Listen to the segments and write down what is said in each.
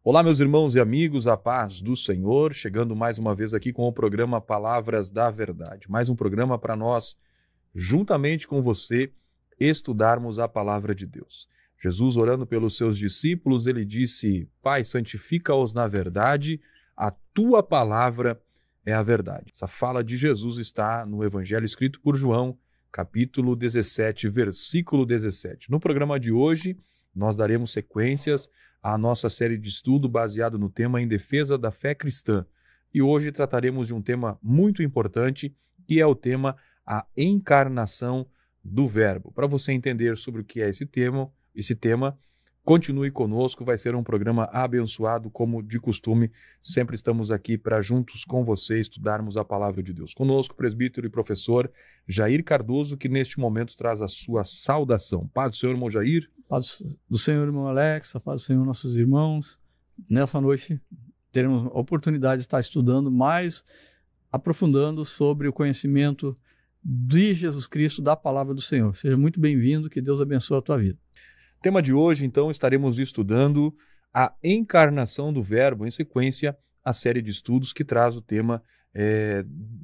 Olá, meus irmãos e amigos, a paz do Senhor, chegando mais uma vez aqui com o programa Palavras da Verdade. Mais um programa para nós, juntamente com você, estudarmos a Palavra de Deus. Jesus, orando pelos seus discípulos, ele disse: Pai, santifica-os na verdade, a tua palavra é a verdade. Essa fala de Jesus está no Evangelho escrito por João, capítulo 17, versículo 17. No programa de hoje, nós daremos sequências à nossa série de estudo baseado no tema Em Defesa da Fé Cristã. E hoje trataremos de um tema muito importante, que é o tema A Encarnação do Verbo. Para você entender sobre o que é esse tema, continue conosco, vai ser um programa abençoado, como de costume. Sempre estamos aqui para juntos com você estudarmos a Palavra de Deus. Conosco, presbítero e professor Jair Cardoso, que neste momento traz a sua saudação. Paz do Senhor, irmão Jair. Paz do Senhor, irmão Alex, a paz do Senhor, nossos irmãos. Nessa noite teremos a oportunidade de estar estudando mais, aprofundando sobre o conhecimento de Jesus Cristo, da palavra do Senhor. Seja muito bem-vindo, que Deus abençoe a tua vida. Tema de hoje, então, estaremos estudando a encarnação do Verbo, em sequência à série de estudos que traz o tema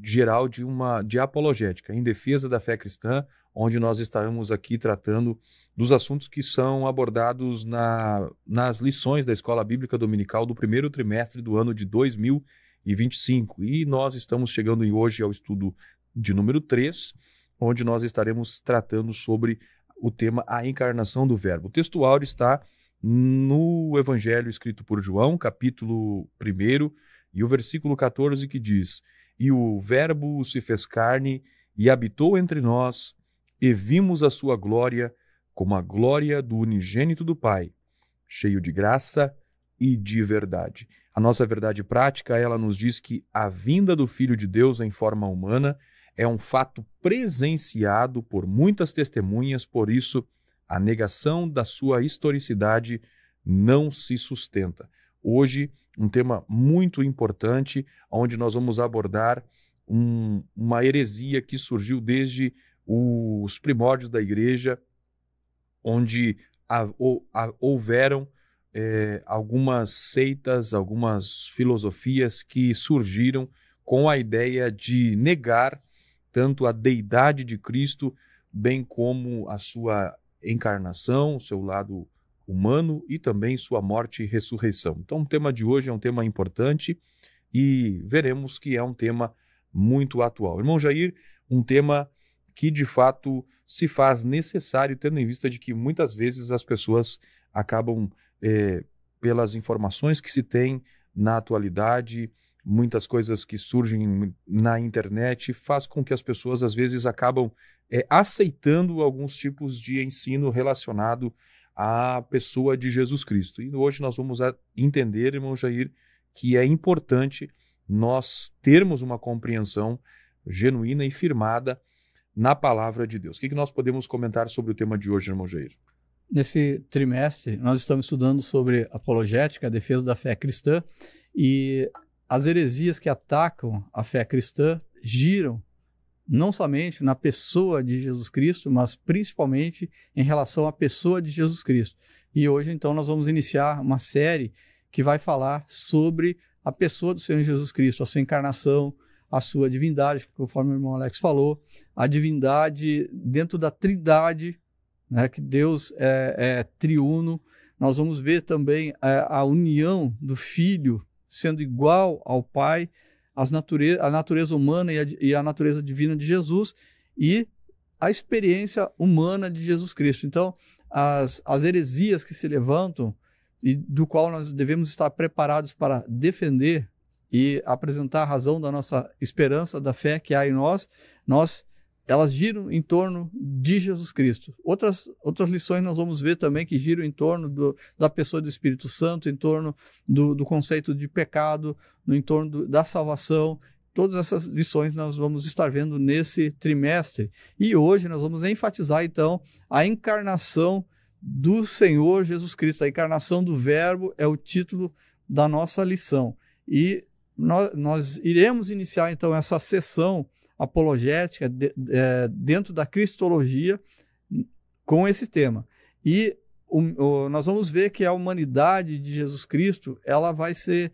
geral de apologética, em defesa da fé cristã, onde nós estaremos aqui tratando dos assuntos que são abordados nas lições da Escola Bíblica Dominical do primeiro trimestre do ano de 2025. E nós estamos chegando hoje ao estudo de número 3, onde nós estaremos tratando sobre o tema A Encarnação do Verbo. O texto áureo está no Evangelho escrito por João, capítulo 1, e o versículo 14, que diz: E o Verbo se fez carne e habitou entre nós, e vimos a sua glória como a glória do unigênito do Pai, cheio de graça e de verdade. A nossa verdade prática, ela nos diz que a vinda do Filho de Deus em forma humana é um fato presenciado por muitas testemunhas, por isso a negação da sua historicidade não se sustenta. Hoje, um tema muito importante, onde nós vamos abordar uma heresia que surgiu desde os primórdios da igreja, onde houveram algumas seitas, algumas filosofias que surgiram com a ideia de negar tanto a deidade de Cristo, bem como a sua encarnação, seu lado humano e também sua morte e ressurreição. Então, o tema de hoje é um tema importante e veremos que é um tema muito atual. Irmão Jair, um tema que de fato se faz necessário, tendo em vista de que muitas vezes as pessoas acabam, pelas informações que se tem na atualidade, muitas coisas que surgem na internet, faz com que as pessoas às vezes acabam aceitando alguns tipos de ensino relacionado à pessoa de Jesus Cristo. E hoje nós vamos entender, irmão Jair, que é importante nós termos uma compreensão genuína e firmada na palavra de Deus. O que nós podemos comentar sobre o tema de hoje, irmão Jair? Nesse trimestre, nós estamos estudando sobre apologética, a defesa da fé cristã, e as heresias que atacam a fé cristã giram não somente na pessoa de Jesus Cristo, mas principalmente em relação à pessoa de Jesus Cristo. E hoje, então, nós vamos iniciar uma série que vai falar sobre a pessoa do Senhor Jesus Cristo, a sua encarnação, a sua divindade, conforme o irmão Alex falou, a divindade dentro da trindade, né, que Deus é triuno. Nós vamos ver também a união do Filho sendo igual ao Pai, a natureza humana e a natureza divina de Jesus e a experiência humana de Jesus Cristo. Então, as heresias que se levantam e do qual nós devemos estar preparados para defender e apresentar a razão da nossa esperança, da fé que há em nós, elas giram em torno de Jesus Cristo. Outras lições nós vamos ver também que giram em torno da pessoa do Espírito Santo, em torno do conceito de pecado, no entorno da salvação. Todas essas lições nós vamos estar vendo nesse trimestre. E hoje nós vamos enfatizar, então, a encarnação do Senhor Jesus Cristo. A encarnação do Verbo é o título da nossa lição. E nós iremos iniciar, então, essa sessão apologética dentro da cristologia com esse tema. E nós vamos ver que a humanidade de Jesus Cristo ela vai ser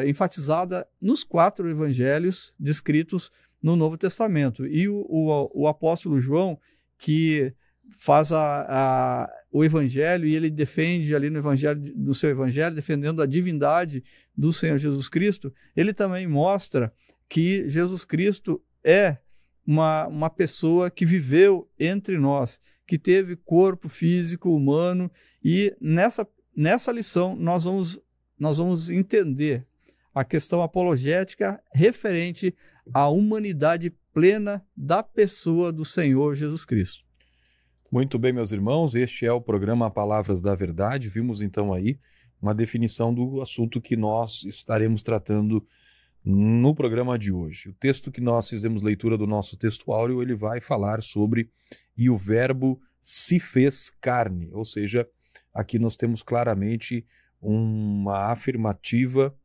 enfatizada nos 4 evangelhos descritos no Novo Testamento. E o apóstolo João, que faz o evangelho, e ele defende ali no seu evangelho, defendendo a divindade do Senhor Jesus Cristo, ele também mostra que Jesus Cristo é uma pessoa que viveu entre nós, que teve corpo físico humano, e nessa lição nós vamos entender a questão apologética referente à humanidade plena da pessoa do Senhor Jesus Cristo. Muito bem, meus irmãos, este é o programa Palavras da Verdade. Vimos então aí uma definição do assunto que nós estaremos tratando no programa de hoje. O texto que nós fizemos leitura do nosso texto áureo, ele vai falar sobre "e o verbo se fez carne", ou seja, aqui nós temos claramente uma afirmativa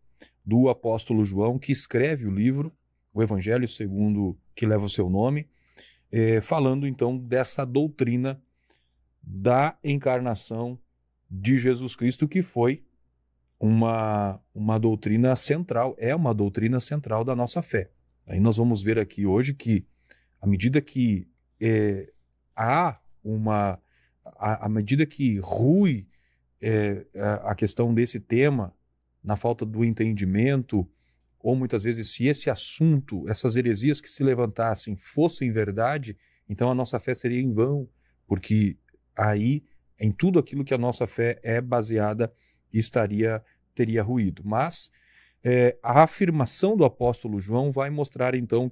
do apóstolo João, que escreve o livro, o Evangelho segundo que leva o seu nome, falando então dessa doutrina da encarnação de Jesus Cristo, que foi uma doutrina central, é uma doutrina central da nossa fé. Aí nós vamos ver aqui hoje que, à medida que à medida que rui a questão desse tema, na falta do entendimento, ou muitas vezes se esse assunto, essas heresias que se levantassem fossem verdade, então a nossa fé seria em vão, porque aí, em tudo aquilo que a nossa fé é baseada, teria ruído. Mas a afirmação do apóstolo João vai mostrar então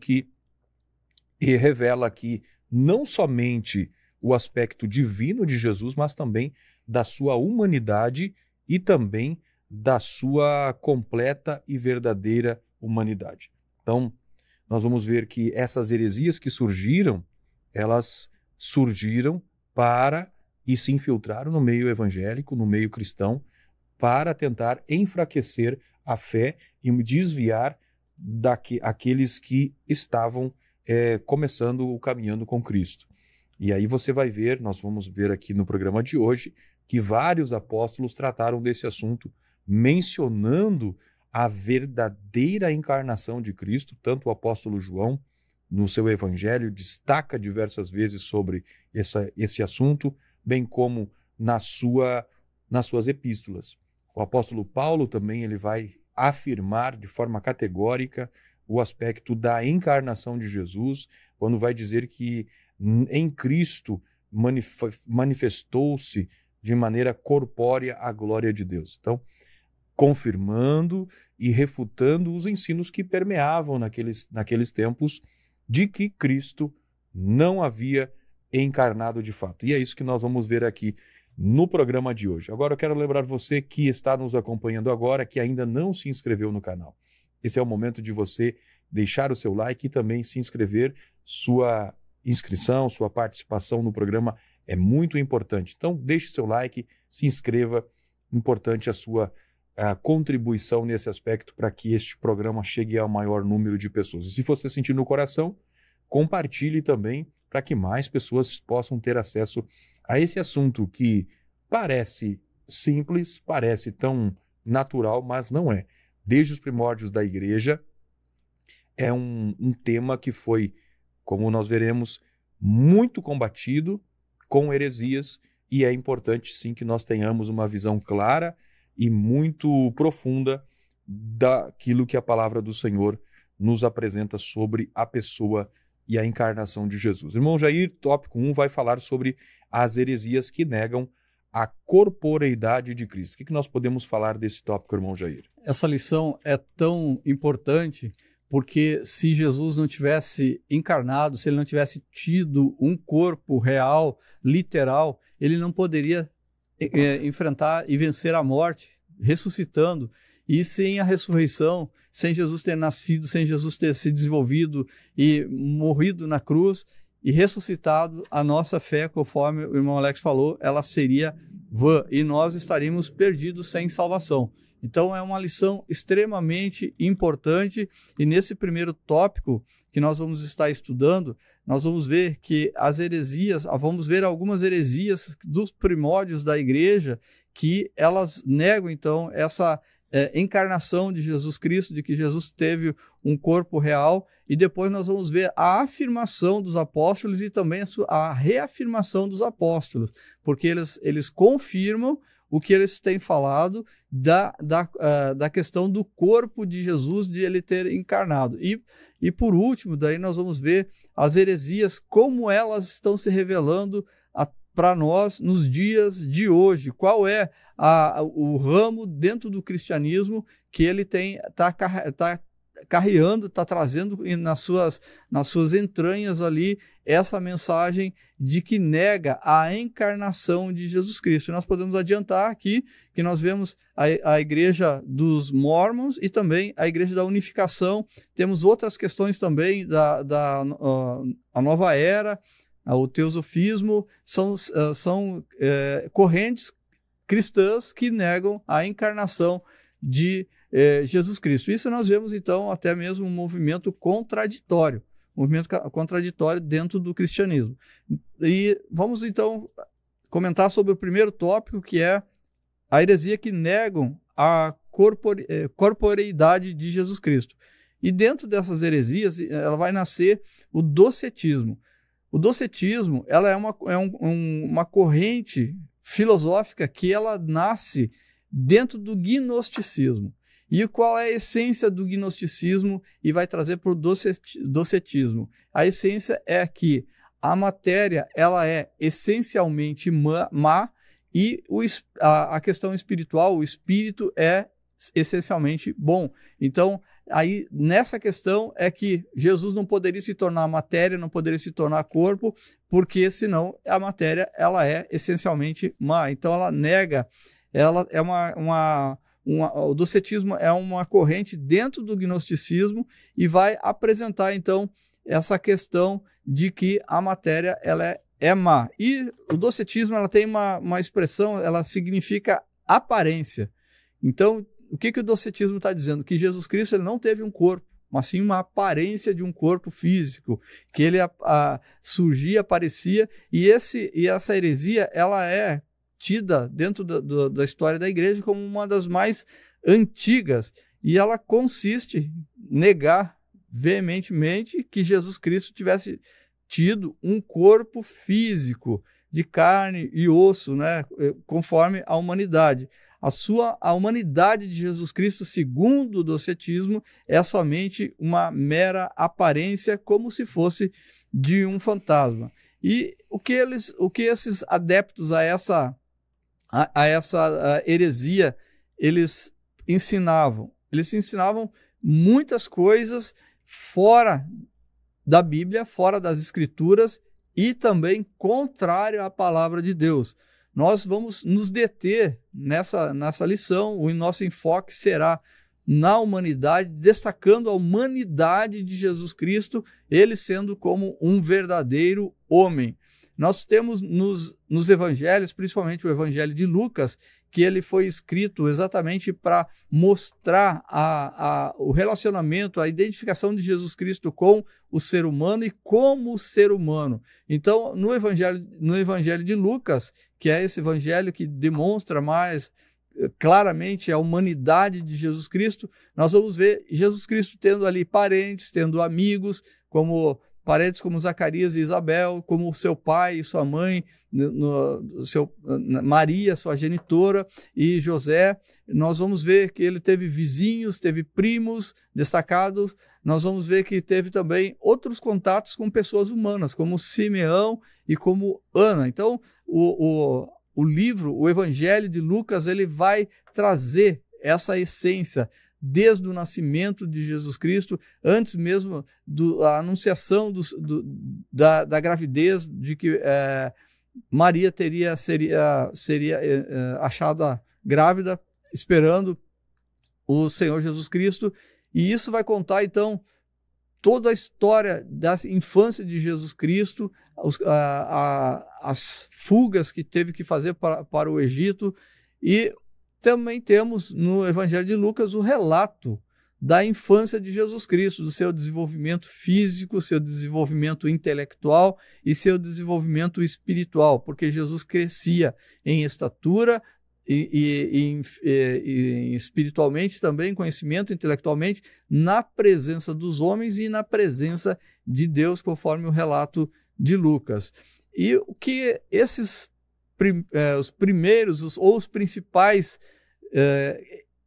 e revela aqui não somente o aspecto divino de Jesus, mas também da sua humanidade e também da sua completa e verdadeira humanidade. Então, nós vamos ver que essas heresias que surgiram, elas surgiram e se infiltraram no meio evangélico, no meio cristão, para tentar enfraquecer a fé e desviar aqueles que estavam caminhando com Cristo. E aí você vai ver, nós vamos ver aqui no programa de hoje, que vários apóstolos trataram desse assunto, mencionando a verdadeira encarnação de Cristo. Tanto o apóstolo João, no seu evangelho, destaca diversas vezes sobre esse assunto, bem como nas suas epístolas. O apóstolo Paulo também ele vai afirmar de forma categórica o aspecto da encarnação de Jesus, quando vai dizer que em Cristo manifestou-se de maneira corpórea a glória de Deus. Então, confirmando e refutando os ensinos que permeavam naqueles tempos de que Cristo não havia encarnado de fato. E é isso que nós vamos ver aqui no programa de hoje. Agora eu quero lembrar você que está nos acompanhando agora, que ainda não se inscreveu no canal. Esse é o momento de você deixar o seu like e também se inscrever. Sua inscrição, sua participação no programa é muito importante. Então, deixe seu like, se inscreva. Importante a sua contribuição nesse aspecto para que este programa chegue ao maior número de pessoas. E se você sentir no coração, compartilhe também para que mais pessoas possam ter acesso a esse assunto que parece simples, parece tão natural, mas não é. Desde os primórdios da igreja, é um tema que foi, como nós veremos, muito combatido com heresias, e é importante sim que nós tenhamos uma visão clara e muito profunda daquilo que a palavra do Senhor nos apresenta sobre a pessoa e a encarnação de Jesus. Irmão Jair, tópico 1 vai falar sobre as heresias que negam a corporeidade de Cristo. O que nós podemos falar desse tópico, irmão Jair? Essa lição é tão importante porque se Jesus não tivesse encarnado, se ele não tivesse tido um corpo real, literal, ele não poderia enfrentar e vencer a morte, ressuscitando. E sem a ressurreição, sem Jesus ter nascido, sem Jesus ter se desenvolvido e morrido na cruz, e ressuscitado, a nossa fé, conforme o irmão Alex falou, ela seria vã e nós estaríamos perdidos sem salvação. Então é uma lição extremamente importante e nesse primeiro tópico que nós vamos estar estudando, nós vamos ver que as heresias, vamos ver algumas heresias dos primórdios da igreja que elas negam então essa encarnação de Jesus Cristo, de que Jesus teve um corpo real, e depois nós vamos ver a afirmação dos apóstolos e também a reafirmação dos apóstolos, porque eles confirmam o que eles têm falado da questão do corpo de Jesus, de ele ter encarnado. E por último, daí nós vamos ver as heresias, como elas estão se revelando para nós nos dias de hoje. Qual é o ramo dentro do cristianismo que ele está carreando, está trazendo nas suas entranhas ali essa mensagem de que nega a encarnação de Jesus Cristo. E nós podemos adiantar aqui que nós vemos a igreja dos Mormons e também a igreja da unificação. Temos outras questões também a nova era, o teosofismo, são correntes cristãs que negam a encarnação de Jesus Cristo. Isso nós vemos, então, até mesmo um movimento contraditório dentro do cristianismo. E vamos, então, comentar sobre o primeiro tópico, que é a heresia que negam a corporeidade de Jesus Cristo. E dentro dessas heresias, ela vai nascer o docetismo. O docetismo, ela é uma corrente filosófica que ela nasce dentro do gnosticismo. E qual é a essência do gnosticismo e vai trazer para o docetismo? A essência é que a matéria ela é essencialmente má e a questão espiritual, o espírito é essencialmente bom. Então, aí nessa questão é que Jesus não poderia se tornar matéria, não poderia se tornar corpo, porque senão a matéria ela é essencialmente má. Então ela nega, ela é o docetismo é uma corrente dentro do gnosticismo e vai apresentar então essa questão de que a matéria ela é má. E o docetismo ela tem uma expressão, ela significa aparência. Então, o que o docetismo está dizendo? Que Jesus Cristo ele não teve um corpo, mas sim uma aparência de um corpo físico, que ele surgia, aparecia, e essa heresia ela é tida dentro da história da igreja como uma das mais antigas, e ela consiste em negar veementemente que Jesus Cristo tivesse tido um corpo físico de carne e osso, né, conforme a humanidade. A humanidade de Jesus Cristo, segundo o docetismo, é somente uma mera aparência, como se fosse de um fantasma. E o que esses adeptos a essa heresia, eles ensinavam? Eles ensinavam muitas coisas fora da Bíblia, fora das Escrituras e também contrário à palavra de Deus. Nós vamos nos deter nessa lição, o nosso enfoque será na humanidade, destacando a humanidade de Jesus Cristo, ele sendo como um verdadeiro homem. Nós temos nos evangelhos, principalmente o evangelho de Lucas, que ele foi escrito exatamente para mostrar o relacionamento, a identificação de Jesus Cristo com o ser humano e como ser humano. Então, no evangelho de Lucas, que é esse evangelho que demonstra mais claramente a humanidade de Jesus Cristo, nós vamos ver Jesus Cristo tendo ali parentes, tendo amigos, parentes como Zacarias e Isabel, como seu pai e sua mãe, Maria, sua genitora, e José. Nós vamos ver que ele teve vizinhos, teve primos destacados. Nós vamos ver que teve também outros contatos com pessoas humanas, como Simeão e como Ana. Então, o livro, o Evangelho de Lucas, ele vai trazer essa essência desde o nascimento de Jesus Cristo, antes mesmo da anunciação da gravidez, de que Maria seria achada grávida, esperando o Senhor Jesus Cristo. E isso vai contar, então, toda a história da infância de Jesus Cristo, as fugas que teve que fazer para o Egito, e também temos no Evangelho de Lucas o relato da infância de Jesus Cristo, do seu desenvolvimento físico, seu desenvolvimento intelectual e seu desenvolvimento espiritual, porque Jesus crescia em estatura e espiritualmente também, conhecimento, intelectualmente, na presença dos homens e na presença de Deus, conforme o relato de Lucas. E o que esses os primeiros ou os principais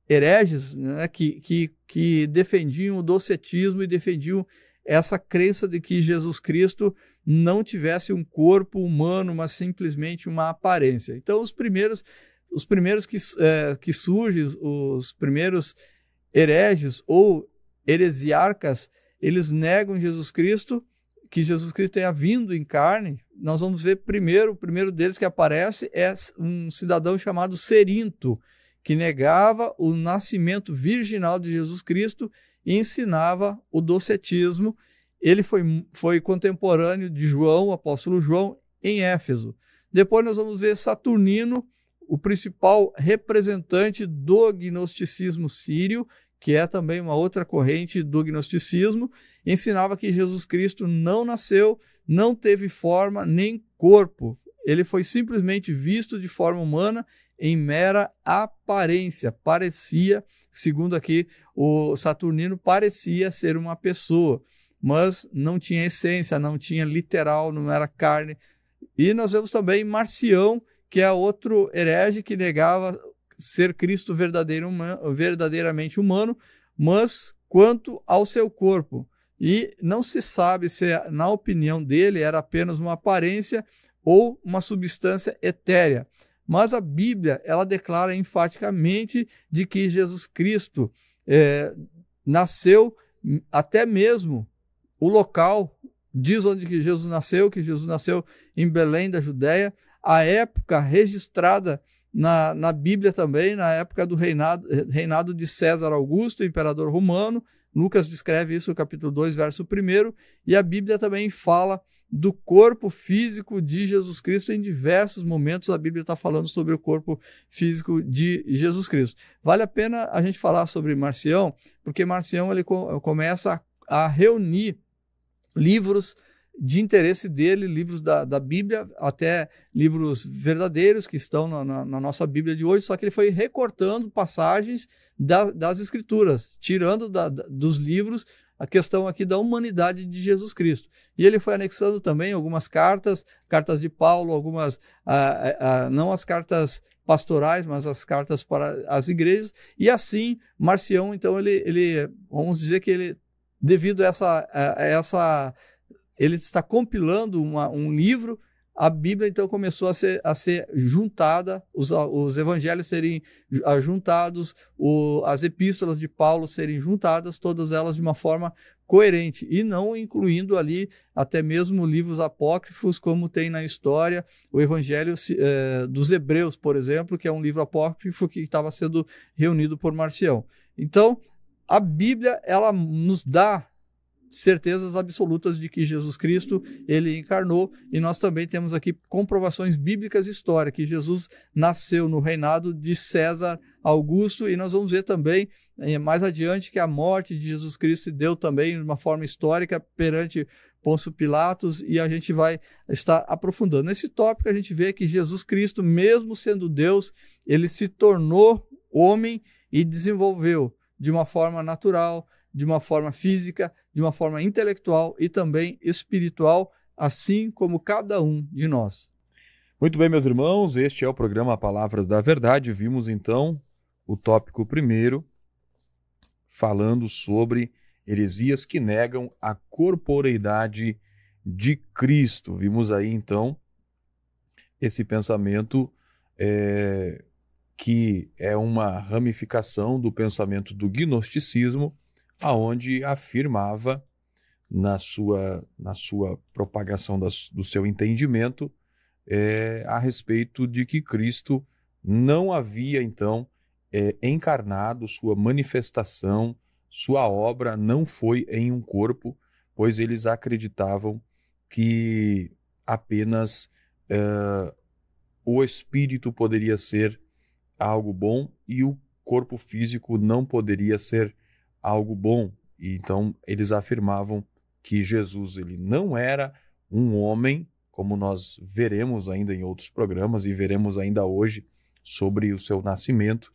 hereges, né, que defendiam o docetismo e defendiam essa crença de que Jesus Cristo não tivesse um corpo humano, mas simplesmente uma aparência. Então, os primeiros que surgem, os primeiros hereges ou heresiarcas, eles negam Jesus Cristo, que Jesus Cristo tenha vindo em carne. Nós vamos ver o primeiro deles que aparece é um cidadão chamado Cerinto, que negava o nascimento virginal de Jesus Cristo e ensinava o docetismo. Ele foi contemporâneo de João, o apóstolo João, em Éfeso. Depois nós vamos ver Saturnino, o principal representante do gnosticismo sírio, que é também uma outra corrente do gnosticismo, ensinava que Jesus Cristo não nasceu, não teve forma nem corpo. Ele foi simplesmente visto de forma humana em mera aparência. Parecia, segundo aqui o Saturnino, parecia ser uma pessoa, mas não tinha essência, não tinha literal, não era carne. E nós vemos também Marcião, que é outro herege que negava ser Cristo verdadeiramente humano, mas quanto ao seu corpo. E não se sabe se, na opinião dele, era apenas uma aparência ou uma substância etérea. Mas a Bíblia, ela declara enfaticamente de que Jesus Cristo nasceu, até mesmo o local, diz onde que Jesus nasceu em Belém da Judéia, a época registrada na Bíblia também, na época do reinado de César Augusto, imperador romano. Lucas descreve isso no capítulo 2, verso 1, e a Bíblia também fala do corpo físico de Jesus Cristo. Em diversos momentos a Bíblia está falando sobre o corpo físico de Jesus Cristo. Vale a pena a gente falar sobre Marcião, porque Marcião ele começa a reunir livros de interesse dele, livros da Bíblia, até livros verdadeiros que estão na nossa Bíblia de hoje, só que ele foi recortando passagens das Escrituras, tirando dos livros a questão aqui da humanidade de Jesus Cristo. E ele foi anexando também algumas cartas de Paulo, algumas, não as cartas pastorais, mas as cartas para as igrejas, e assim Marcião, então, ele vamos dizer que ele, devido a ele está compilando um livro. A Bíblia, então, começou a ser juntada, os evangelhos serem juntados, as epístolas de Paulo serem juntadas, todas elas de uma forma coerente, e não incluindo ali até mesmo livros apócrifos, como tem na história o Evangelho dos Hebreus, por exemplo, que é um livro apócrifo que estava sendo reunido por Marcião. Então, a Bíblia, ela nos dá certezas absolutas de que Jesus Cristo, ele encarnou, e nós também temos aqui comprovações bíblicas históricas, que Jesus nasceu no reinado de César Augusto, e nós vamos ver também mais adiante que a morte de Jesus Cristo se deu também de uma forma histórica perante Pôncio Pilatos, e a gente vai estar aprofundando. Nesse tópico a gente vê que Jesus Cristo, mesmo sendo Deus, ele se tornou homem e desenvolveu de uma forma natural, de uma forma física, de uma forma intelectual e também espiritual, assim como cada um de nós. Muito bem, meus irmãos, este é o programa Palavras da Verdade. Vimos então o tópico primeiro, falando sobre heresias que negam a corporeidade de Cristo. Vimos aí então esse pensamento que é uma ramificação do pensamento do gnosticismo, aonde afirmava na sua propagação do seu entendimento a respeito de que Cristo não havia então encarnado, sua manifestação, Sua obra não foi em um corpo, pois eles acreditavam que apenas o espírito poderia ser algo bom e o corpo físico não poderia ser algo bom. E então eles afirmavam que Jesus ele não era um homem, como nós veremos ainda em outros programas e veremos ainda hoje sobre o seu nascimento,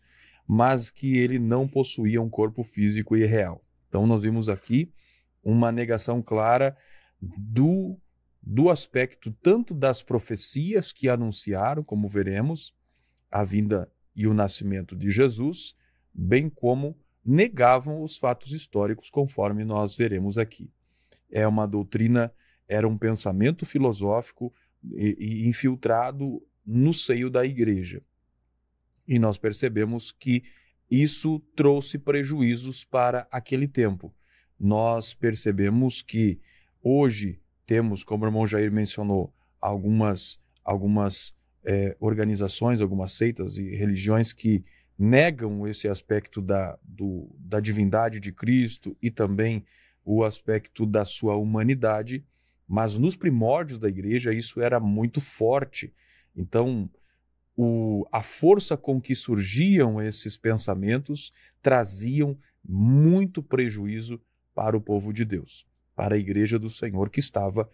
mas que ele não possuía um corpo físico e real. Então nós vimos aqui uma negação clara do aspecto tanto das profecias que anunciaram, como veremos, a vinda e o nascimento de Jesus, bem como negavam os fatos históricos, conforme nós veremos aqui. É uma doutrina, era um pensamento filosófico e infiltrado no seio da igreja. E nós percebemos que isso trouxe prejuízos para aquele tempo. Nós percebemos que hoje temos, como o irmão Jair mencionou, algumas organizações, algumas seitas e religiões que negam esse aspecto da divindade de Cristo e também o aspecto da sua humanidade, mas nos primórdios da igreja isso era muito forte. Então, a força com que surgiam esses pensamentos traziam muito prejuízo para o povo de Deus, para a igreja do Senhor que estava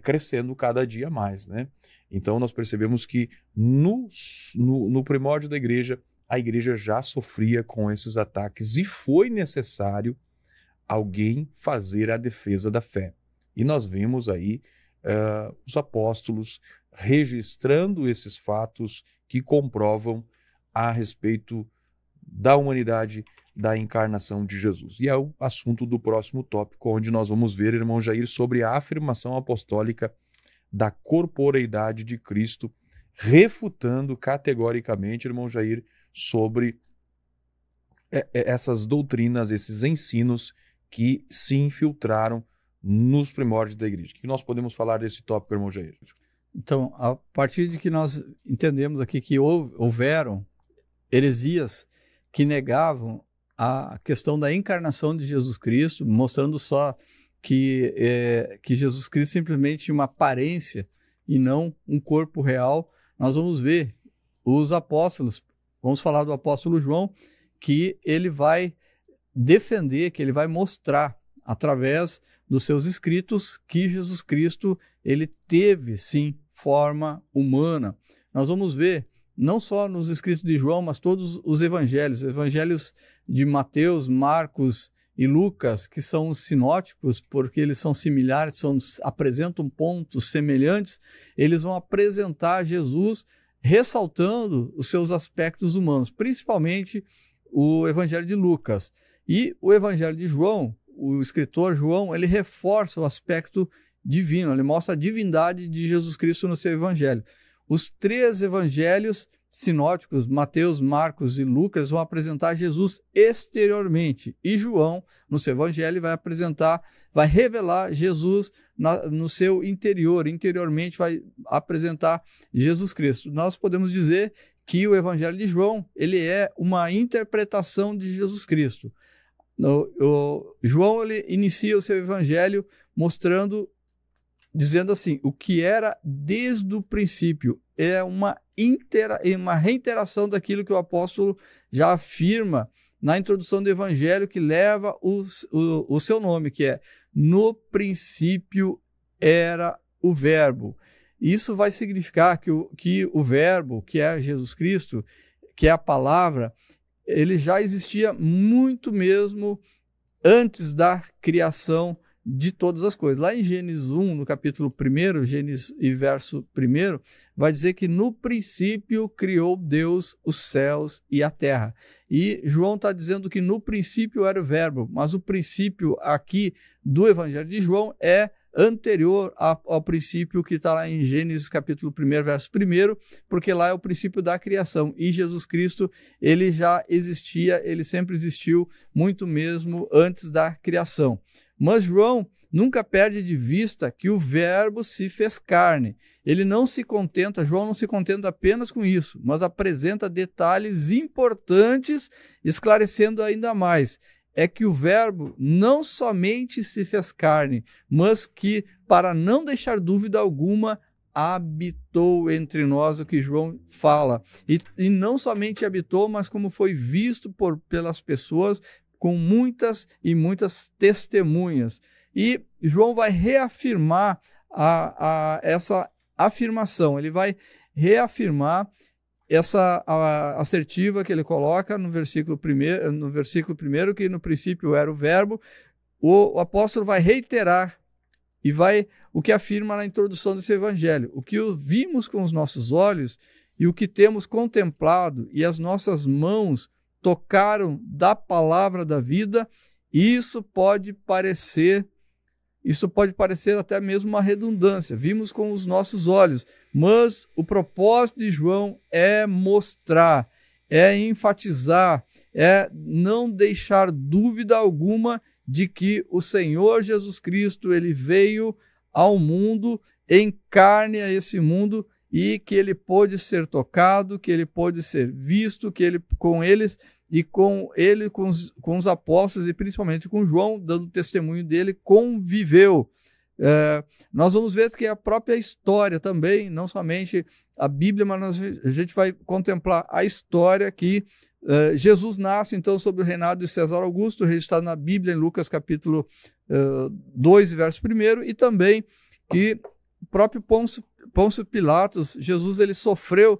crescendo cada dia mais, né? Então nós percebemos que no primórdio da igreja, a igreja já sofria com esses ataques e foi necessário alguém fazer a defesa da fé. E nós vimos aí os apóstolos registrando esses fatos que comprovam a respeito da humanidade, da encarnação de Jesus. E é o assunto do próximo tópico, onde nós vamos ver, irmão Jair, sobre a afirmação apostólica da corporeidade de Cristo, refutando categoricamente, irmão Jair, sobre essas doutrinas, esses ensinos que se infiltraram nos primórdios da igreja. O que nós podemos falar desse tópico, irmão Jair? Então, a partir de que nós entendemos aqui que houveram heresias que negavam a questão da encarnação de Jesus Cristo, mostrando só que Jesus Cristo simplesmente tinha uma aparência e não um corpo real, nós vamos ver os apóstolos, vamos falar do apóstolo João, que ele vai defender, que ele vai mostrar através dos seus escritos que Jesus Cristo ele teve sim forma humana. Nós vamos ver não só nos escritos de João, mas todos os evangelhos de Mateus, Marcos e Lucas, que são sinóticos, porque eles são similares, apresentam pontos semelhantes, eles vão apresentar Jesus ressaltando os seus aspectos humanos, principalmente o evangelho de Lucas. E o evangelho de João, o escritor João, ele reforça o aspecto divino, ele mostra a divindade de Jesus Cristo no seu evangelho. Os três evangelhos sinóticos, Mateus, Marcos e Lucas, vão apresentar Jesus exteriormente. E João, no seu evangelho, vai revelar Jesus no seu interior. Interiormente vai apresentar Jesus Cristo. Nós podemos dizer que o evangelho de João, ele é uma interpretação de Jesus Cristo. João ele inicia o seu evangelho dizendo assim, o que era desde o princípio, é uma reiteração daquilo que o apóstolo já afirma na introdução do evangelho, que leva o seu nome, que é: no princípio era o verbo. Isso vai significar que o verbo, que é Jesus Cristo, que é a palavra, ele já existia muito mesmo antes da criação de todas as coisas. Lá em Gênesis 1, no capítulo 1, Gênesis e verso 1, vai dizer que no princípio criou Deus os céus e a terra. E João está dizendo que no princípio era o verbo, mas o princípio aqui do Evangelho de João é anterior ao princípio que está lá em Gênesis capítulo 1, verso 1, porque lá é o princípio da criação. E Jesus Cristo, ele já existia, ele sempre existiu, muito mesmo antes da criação. Mas João nunca perde de vista que o Verbo se fez carne. Ele não se contenta, João não se contenta apenas com isso, mas apresenta detalhes importantes, esclarecendo ainda mais. É que o Verbo não somente se fez carne, mas que, para não deixar dúvida alguma, habitou entre nós, o que João fala. E não somente habitou, mas como foi visto pelas pessoas, com muitas e muitas testemunhas. E João vai reafirmar essa afirmação, ele vai reafirmar essa assertiva que ele coloca no versículo 1, que no princípio era o Verbo. O apóstolo vai reiterar o que afirma na introdução desse evangelho. O que vimos com os nossos olhos e o que temos contemplado e as nossas mãos tocaram da palavra da vida, isso pode parecer até mesmo uma redundância. Vimos com os nossos olhos, mas o propósito de João é mostrar, é enfatizar, é não deixar dúvida alguma de que o Senhor Jesus Cristo, ele veio ao mundo, em carne a esse mundo, e que ele pôde ser tocado, que ele pôde ser visto, que ele com os apóstolos e principalmente com João, dando testemunho dele, conviveu. Nós vamos ver que a própria história também, não somente a Bíblia, mas a gente vai contemplar a história que Jesus nasce, então, sob o reinado de César Augusto, registrado na Bíblia, em Lucas capítulo 2, verso 1, e também que o próprio Pôncio Pilatos, Jesus, ele sofreu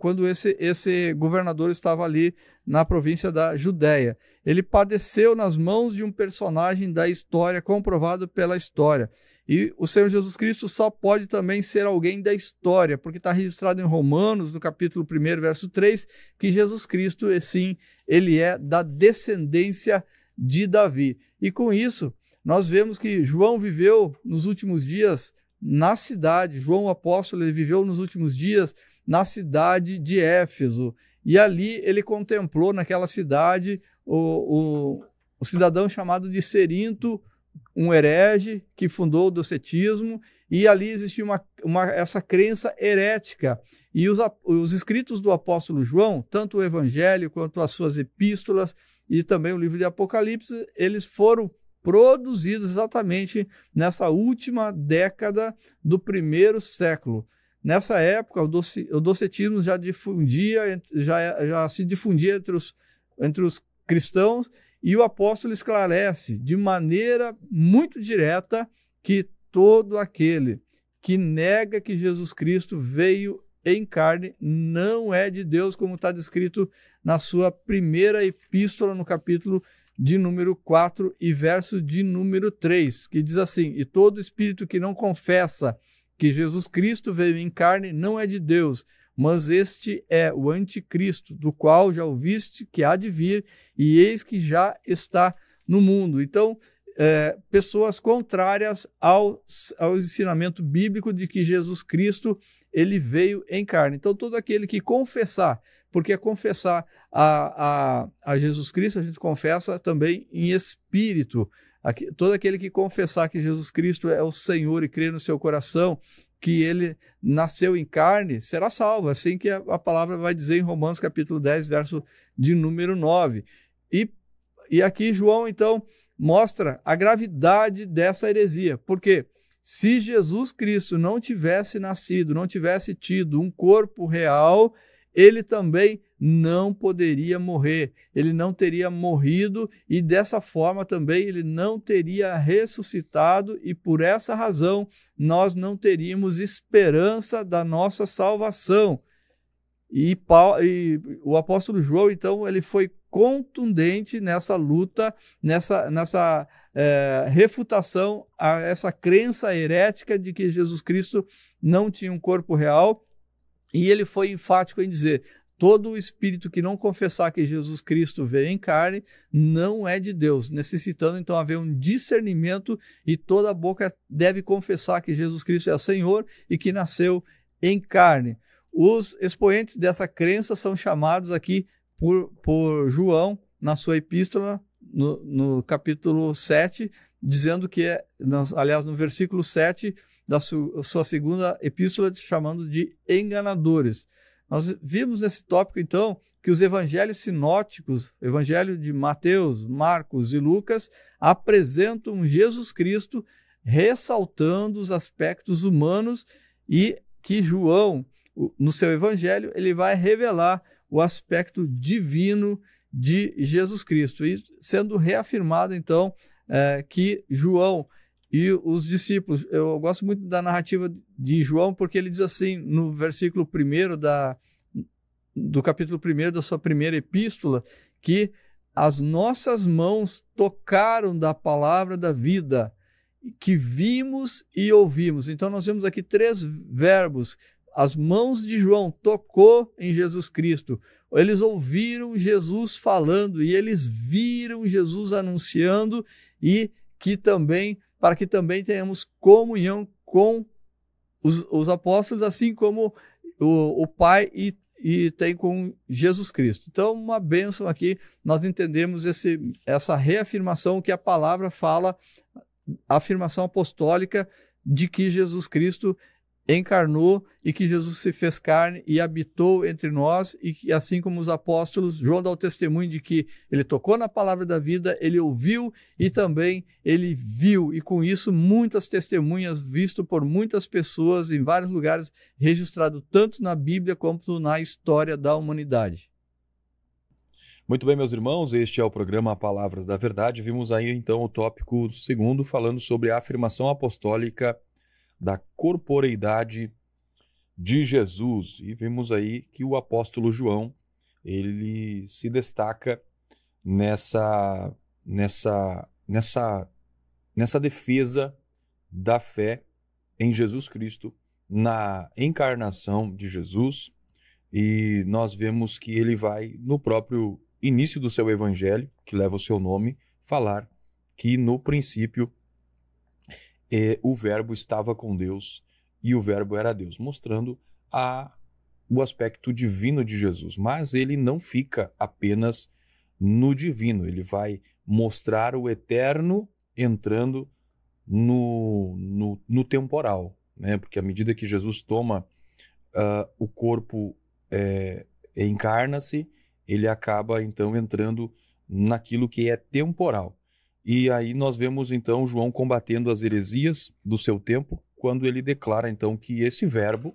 quando esse governador estava ali na província da Judéia. Ele padeceu nas mãos de um personagem da história, comprovado pela história. E o Senhor Jesus Cristo só pode também ser alguém da história, porque está registrado em Romanos, no capítulo 1, verso 3, que Jesus Cristo, sim, ele é da descendência de Davi. E com isso, nós vemos que João viveu nos últimos dias na cidade, João o apóstolo, ele viveu nos últimos dias na cidade de Éfeso. E ali ele contemplou naquela cidade o cidadão chamado de Cerinto, um herege que fundou o docetismo, e ali existia essa crença herética. E os escritos do apóstolo João, tanto o Evangelho quanto as suas epístolas e também o livro de Apocalipse, eles foram produzidos exatamente nessa última década do 1º século. Nessa época, o docetismo já se difundia entre os cristãos, e o apóstolo esclarece de maneira muito direta que todo aquele que nega que Jesus Cristo veio em carne não é de Deus, como está descrito na sua primeira epístola, no capítulo de número 4 e verso de número 3, que diz assim: e todo espírito que não confessa que Jesus Cristo veio em carne não é de Deus, mas este é o anticristo, do qual já ouviste que há de vir, e eis que já está no mundo. Então, pessoas contrárias ao ensinamento bíblico de que Jesus Cristo ele veio em carne. Então, todo aquele que confessar, porque confessar a Jesus Cristo, a gente confessa também em espírito. Todo aquele que confessar que Jesus Cristo é o Senhor e crer no seu coração que ele nasceu em carne, será salvo, assim que a palavra vai dizer em Romanos capítulo 10, verso de número 9. E aqui João, então, mostra a gravidade dessa heresia, porque se Jesus Cristo não tivesse nascido, não tivesse tido um corpo real, ele também não poderia morrer, ele não teria morrido, e dessa forma também ele não teria ressuscitado, e por essa razão nós não teríamos esperança da nossa salvação. E o apóstolo João, então, ele foi contundente nessa luta, nessa refutação a essa crença herética de que Jesus Cristo não tinha um corpo real, e ele foi enfático em dizer: todo o espírito que não confessar que Jesus Cristo veio em carne não é de Deus, necessitando então haver um discernimento, e toda boca deve confessar que Jesus Cristo é Senhor e que nasceu em carne. Os expoentes dessa crença são chamados aqui por João, na sua epístola, no capítulo 7, dizendo que aliás, no versículo 7 da sua segunda epístola, chamando de enganadores. Nós vimos nesse tópico, então, que os evangelhos sinóticos, o evangelho de Mateus, Marcos e Lucas, apresentam Jesus Cristo ressaltando os aspectos humanos, e que João, no seu evangelho, ele vai revelar o aspecto divino de Jesus Cristo, e sendo reafirmado, então, que João e os discípulos, eu gosto muito da narrativa de João, porque ele diz assim, no versículo 1 do capítulo 1 da sua primeira epístola, que as nossas mãos tocaram da palavra da vida, que vimos e ouvimos. Então nós vemos aqui 3 verbos. As mãos de João tocou em Jesus Cristo. Eles ouviram Jesus falando e eles viram Jesus anunciando, e que também, para que também tenhamos comunhão com os apóstolos, assim como o Pai e tem com Jesus Cristo. Então, uma bênção aqui, nós entendemos essa reafirmação que a palavra fala, a afirmação apostólica de que Jesus Cristo encarnou e que Jesus se fez carne e habitou entre nós, e que, assim como os apóstolos, João dá o testemunho de que ele tocou na palavra da vida, ele ouviu e também ele viu, e com isso muitas testemunhas visto por muitas pessoas em vários lugares, registrado tanto na Bíblia quanto na história da humanidade. Muito bem, meus irmãos, este é o programa Palavras da Verdade. Vimos aí então o tópico 2º, falando sobre a afirmação apostólica da corporeidade de Jesus, e vimos aí que o apóstolo João, ele se destaca nessa defesa da fé em Jesus Cristo, na encarnação de Jesus, e nós vemos que ele vai, no próprio início do seu evangelho, que leva o seu nome, falar que no princípio o verbo estava com Deus e o verbo era Deus, mostrando o aspecto divino de Jesus. Mas ele não fica apenas no divino, ele vai mostrar o eterno entrando no temporal, né? Porque à medida que Jesus toma o corpo, encarna-se, ele acaba então entrando naquilo que é temporal. E aí nós vemos então João combatendo as heresias do seu tempo, quando ele declara então que esse verbo,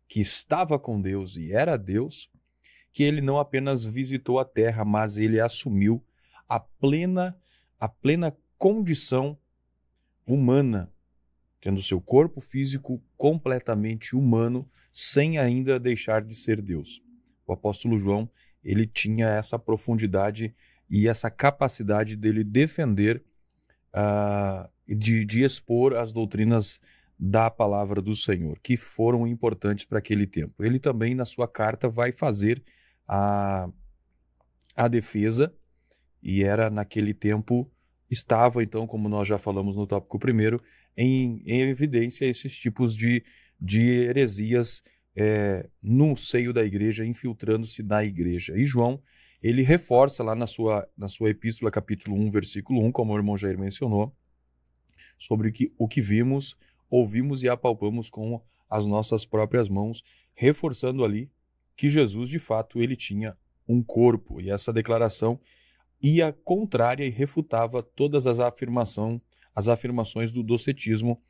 que estava com Deus e era Deus, que ele não apenas visitou a terra, mas ele assumiu a plena condição humana, tendo seu corpo físico completamente humano, sem ainda deixar de ser Deus. O apóstolo João, ele tinha essa profundidade e essa capacidade dele defender, de expor as doutrinas da palavra do Senhor, que foram importantes para aquele tempo. Ele também, na sua carta, vai fazer a defesa, e era naquele tempo, estava então, como nós já falamos no tópico 1º, em evidência esses tipos de heresias no seio da igreja, infiltrando-se na igreja. E João, ele reforça lá na sua epístola, capítulo 1, versículo 1, como o irmão Jair mencionou, sobre o que vimos, ouvimos e apalpamos com as nossas próprias mãos, reforçando ali que Jesus, de fato, ele tinha um corpo. E essa declaração ia contrária e refutava todas as afirmações do docetismo,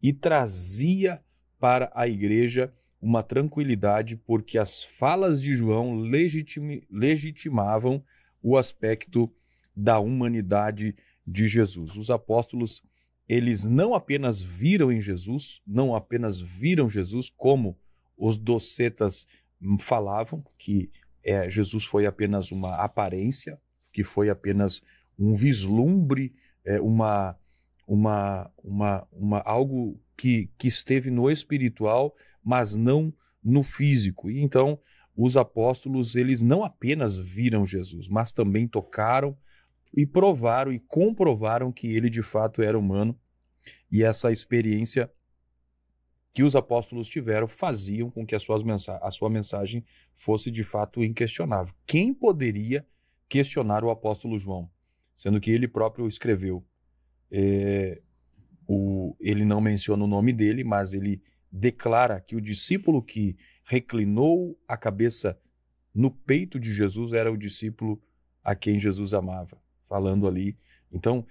e trazia para a igreja uma tranquilidade, porque as falas de João legitimavam o aspecto da humanidade de Jesus. Os apóstolos, eles não apenas viram Jesus como os docetas falavam, que Jesus foi apenas uma aparência, que foi apenas um vislumbre, algo que esteve no espiritual, mas não no físico. E então os apóstolos, eles não apenas viram Jesus, mas também tocaram e provaram e comprovaram que ele de fato era humano. E essa experiência que os apóstolos tiveram faziam com que a sua mensagem fosse de fato inquestionável. Quem poderia questionar o apóstolo João, sendo que ele próprio escreveu ele não menciona o nome dele, mas ele declara que o discípulo que reclinou a cabeça no peito de Jesus era o discípulo a quem Jesus amava, falando ali. Então,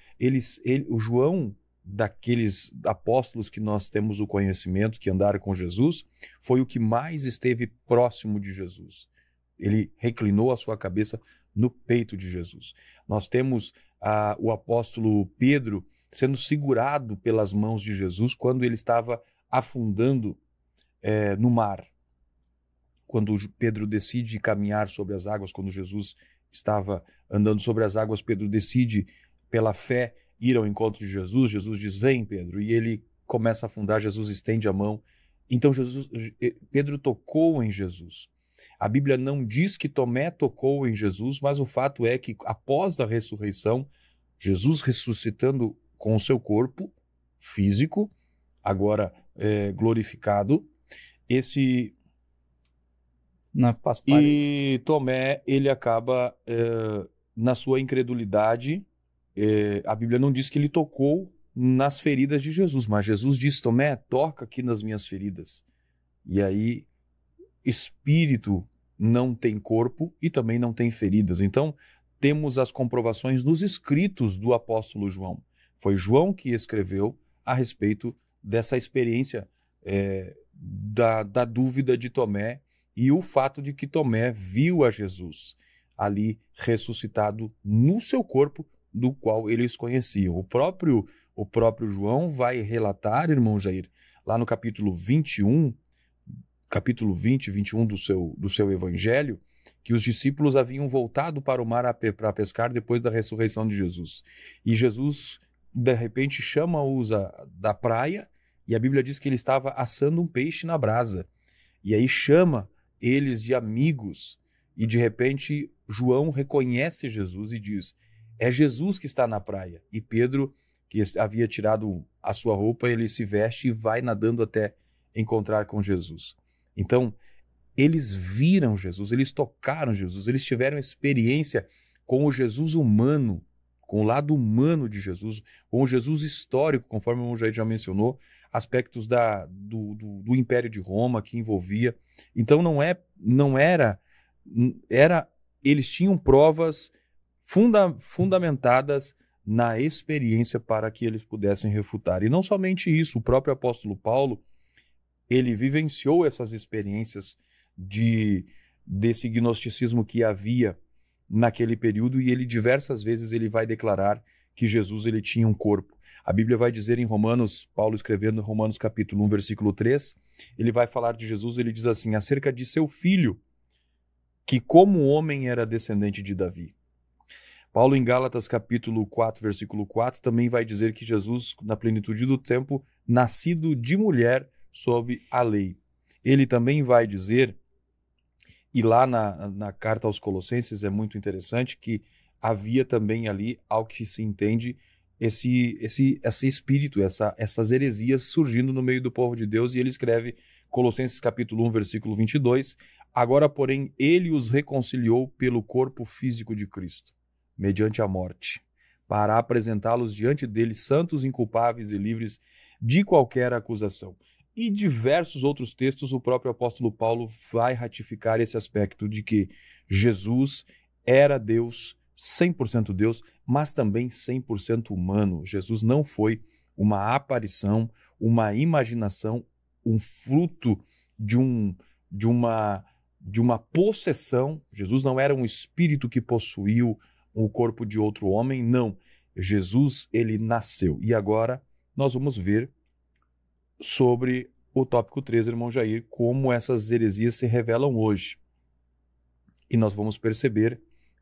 o João, daqueles apóstolos que nós temos o conhecimento, que andaram com Jesus, foi o que mais esteve próximo de Jesus. Ele reclinou a sua cabeça no peito de Jesus. Nós temos o apóstolo Pedro sendo segurado pelas mãos de Jesus quando ele estava afundando no mar. Quando Pedro decide caminhar sobre as águas, quando Jesus estava andando sobre as águas, Pedro decide, pela fé, ir ao encontro de Jesus. Jesus diz, vem, Pedro, e ele começa a afundar, Jesus estende a mão. Então Pedro tocou em Jesus. A Bíblia não diz que Tomé tocou em Jesus, mas o fato é que após a ressurreição, Jesus ressuscitando com o seu corpo físico, agora glorificado, e Tomé, ele acaba, na sua incredulidade, a Bíblia não diz que ele tocou nas feridas de Jesus, mas Jesus diz, Tomé, toca aqui nas minhas feridas. E aí, espírito não tem corpo e também não tem feridas. Então, temos as comprovações nos escritos do apóstolo João. Foi João que escreveu a respeito dessa experiência da dúvida de Tomé, e o fato de que Tomé viu a Jesus ali ressuscitado no seu corpo, do qual eles conheciam. O próprio João vai relatar, irmão Jair, lá no capítulo 21 e 21 do seu evangelho, que os discípulos haviam voltado para o mar para pescar depois da ressurreição de Jesus. E Jesus, de repente, chama-os da praia, e a Bíblia diz que ele estava assando um peixe na brasa. E aí chama eles de amigos, e de repente João reconhece Jesus e diz, é Jesus que está na praia. E Pedro, que havia tirado a sua roupa, ele se veste e vai nadando até encontrar com Jesus. Então, eles viram Jesus, eles tocaram Jesus, eles tiveram experiência com o Jesus humano, com o lado humano de Jesus, com o Jesus histórico, conforme o Jair já mencionou, aspectos do Império de Roma que envolvia. Então eles tinham provas fundamentadas na experiência para que eles pudessem refutar. E não somente isso, o próprio apóstolo Paulo, ele vivenciou essas experiências desse gnosticismo que havia naquele período, e ele diversas vezes ele vai declarar que Jesus ele tinha um corpo. A Bíblia vai dizer em Romanos, Paulo escrevendo em Romanos capítulo 1, versículo 3, ele vai falar de Jesus, ele diz assim, acerca de seu filho, que como homem era descendente de Davi. Paulo em Gálatas capítulo 4, versículo 4, também vai dizer que Jesus, na plenitude do tempo, nascido de mulher sob a lei. Ele também vai dizer, e lá na carta aos Colossenses é muito interessante, que havia também ali, ao que se entende, esse espírito, essas heresias surgindo no meio do povo de Deus, e ele escreve, Colossenses capítulo 1, versículo 22, agora, porém, ele os reconciliou pelo corpo físico de Cristo, mediante a morte, para apresentá-los diante dele santos, inculpáveis e livres de qualquer acusação. E diversos outros textos, o próprio apóstolo Paulo vai ratificar esse aspecto de que Jesus era Deus, 100% Deus, mas também 100% humano. Jesus não foi uma aparição, uma imaginação, um fruto de uma possessão. Jesus não era um espírito que possuiu o corpo de outro homem, não. Jesus, ele nasceu. E agora nós vamos ver sobre o tópico 3, irmão Jair, como essas heresias se revelam hoje. E nós vamos perceber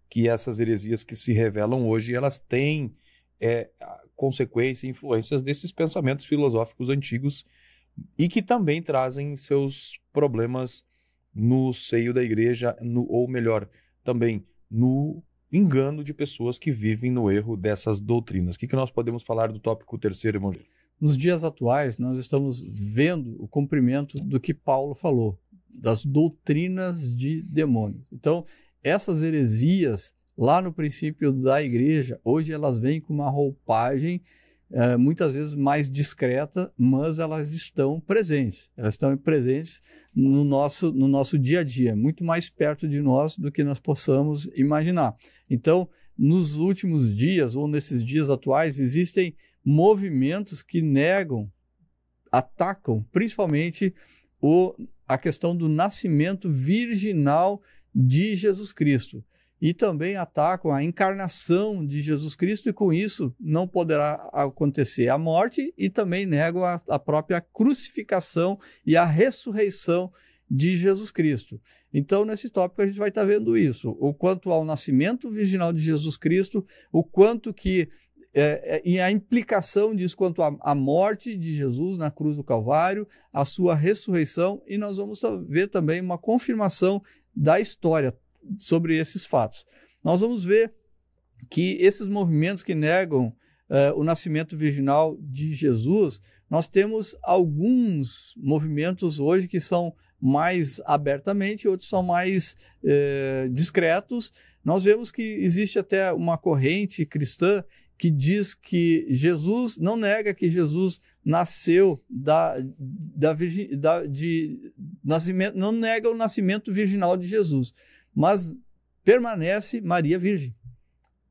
que essas heresias que se revelam hoje, elas têm consequências e influências desses pensamentos filosóficos antigos e que também trazem seus problemas no seio da igreja, ou melhor, também no engano de pessoas que vivem no erro dessas doutrinas. O que nós podemos falar do tópico 3º, irmão Jair? Nos dias atuais, nós estamos vendo o cumprimento do que Paulo falou, das doutrinas de demônios. Então, essas heresias, lá no princípio da igreja, hoje elas vêm com uma roupagem muitas vezes mais discreta, mas elas estão presentes. Elas estão presentes no nosso dia a dia, muito mais perto de nós do que nós possamos imaginar. Então, nos últimos dias, ou nesses dias atuais, existem movimentos que negam, atacam, principalmente a questão do nascimento virginal de Jesus Cristo. E também atacam a encarnação de Jesus Cristo, e com isso não poderá acontecer a morte, e também negam a própria crucificação e a ressurreição de Jesus Cristo. Então, nesse tópico, a gente vai estar vendo isso, o quanto ao nascimento virginal de Jesus Cristo, o quanto que e a implicação disso quanto à morte de Jesus na cruz do Calvário, a sua ressurreição, e nós vamos ver também uma confirmação da história sobre esses fatos. Nós vamos ver que esses movimentos que negam o nascimento virginal de Jesus, nós temos alguns movimentos hoje que são mais abertamente, outros são mais discretos. Nós vemos que existe até uma corrente cristã que diz que Jesus, não nega que Jesus nasceu não nega o nascimento virginal de Jesus, mas permanece Maria virgem,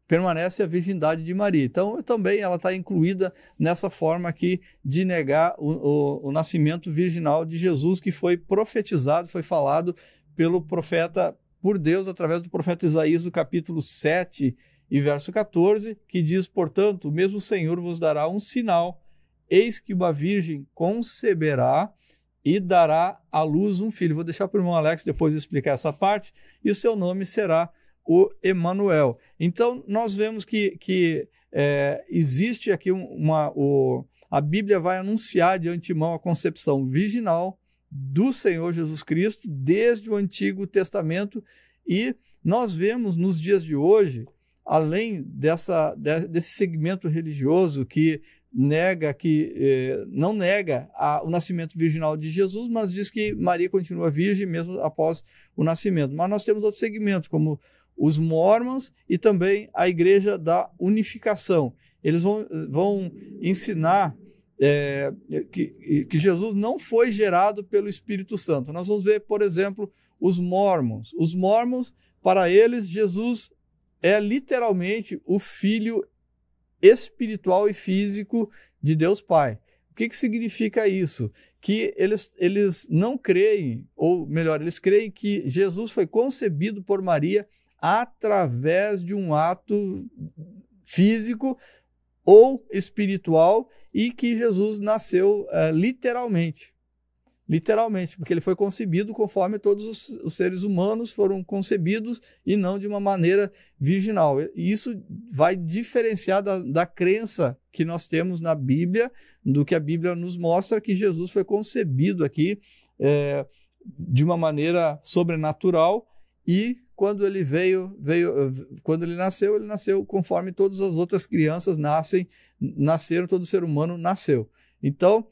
permanece a virgindade de Maria. Então, também ela está incluída nessa forma aqui de negar o nascimento virginal de Jesus, que foi profetizado, foi falado pelo profeta, por Deus, através do profeta Isaías, no capítulo 7 e verso 14, que diz: portanto, o mesmo Senhor vos dará um sinal, eis que uma virgem conceberá e dará à luz um filho. Vou deixar para o irmão Alex depois explicar essa parte, e o seu nome será o Emanuel. Então, nós vemos que existe aqui a Bíblia vai anunciar de antemão a concepção virginal do Senhor Jesus Cristo desde o Antigo Testamento, e nós vemos nos dias de hoje, além desse segmento religioso que não nega o nascimento virginal de Jesus, mas diz que Maria continua virgem mesmo após o nascimento. Mas nós temos outros segmentos, como os Mormons e também a Igreja da Unificação. Eles vão ensinar que Jesus não foi gerado pelo Espírito Santo. Nós vamos ver, por exemplo, os Mormons. Os Mormons, para eles, Jesus é literalmente o Filho espiritual e físico de Deus Pai. O que significa isso? Que eles não creem, ou melhor, eles creem que Jesus foi concebido por Maria através de um ato físico ou espiritual, e que Jesus nasceu literalmente, porque ele foi concebido conforme todos os seres humanos foram concebidos, e não de uma maneira virginal. E isso vai diferenciar da crença que nós temos na Bíblia, do que a Bíblia nos mostra, que Jesus foi concebido aqui de uma maneira sobrenatural, e quando ele quando ele nasceu conforme todas as outras crianças nasceram, todo ser humano nasceu. Então,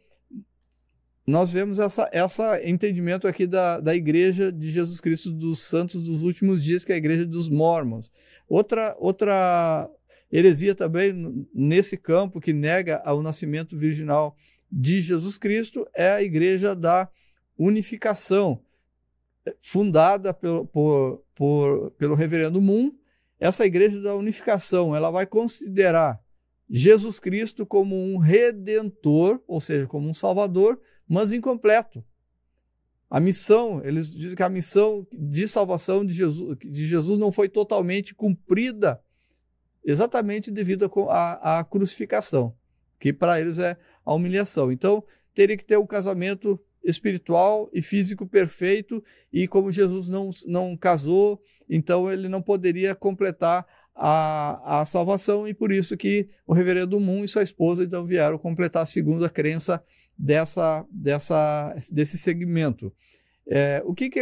nós vemos esse entendimento aqui da Igreja de Jesus Cristo dos Santos dos Últimos Dias, que é a Igreja dos Mormons. Outra heresia também nesse campo, que nega o nascimento virginal de Jesus Cristo, é a Igreja da Unificação, fundada pelo reverendo Moon. Essa Igreja da Unificação, ela vai considerar Jesus Cristo como um redentor, ou seja, como um salvador, mas incompleto. A missão, eles dizem que a missão de salvação de Jesus não foi totalmente cumprida, exatamente devido à crucificação, que para eles é a humilhação. Então, teria que ter um casamento espiritual e físico perfeito, e como Jesus não casou, então ele não poderia completar a salvação, e por isso que o reverendo Moon e sua esposa então vieram completar segundo a crença desse segmento. O que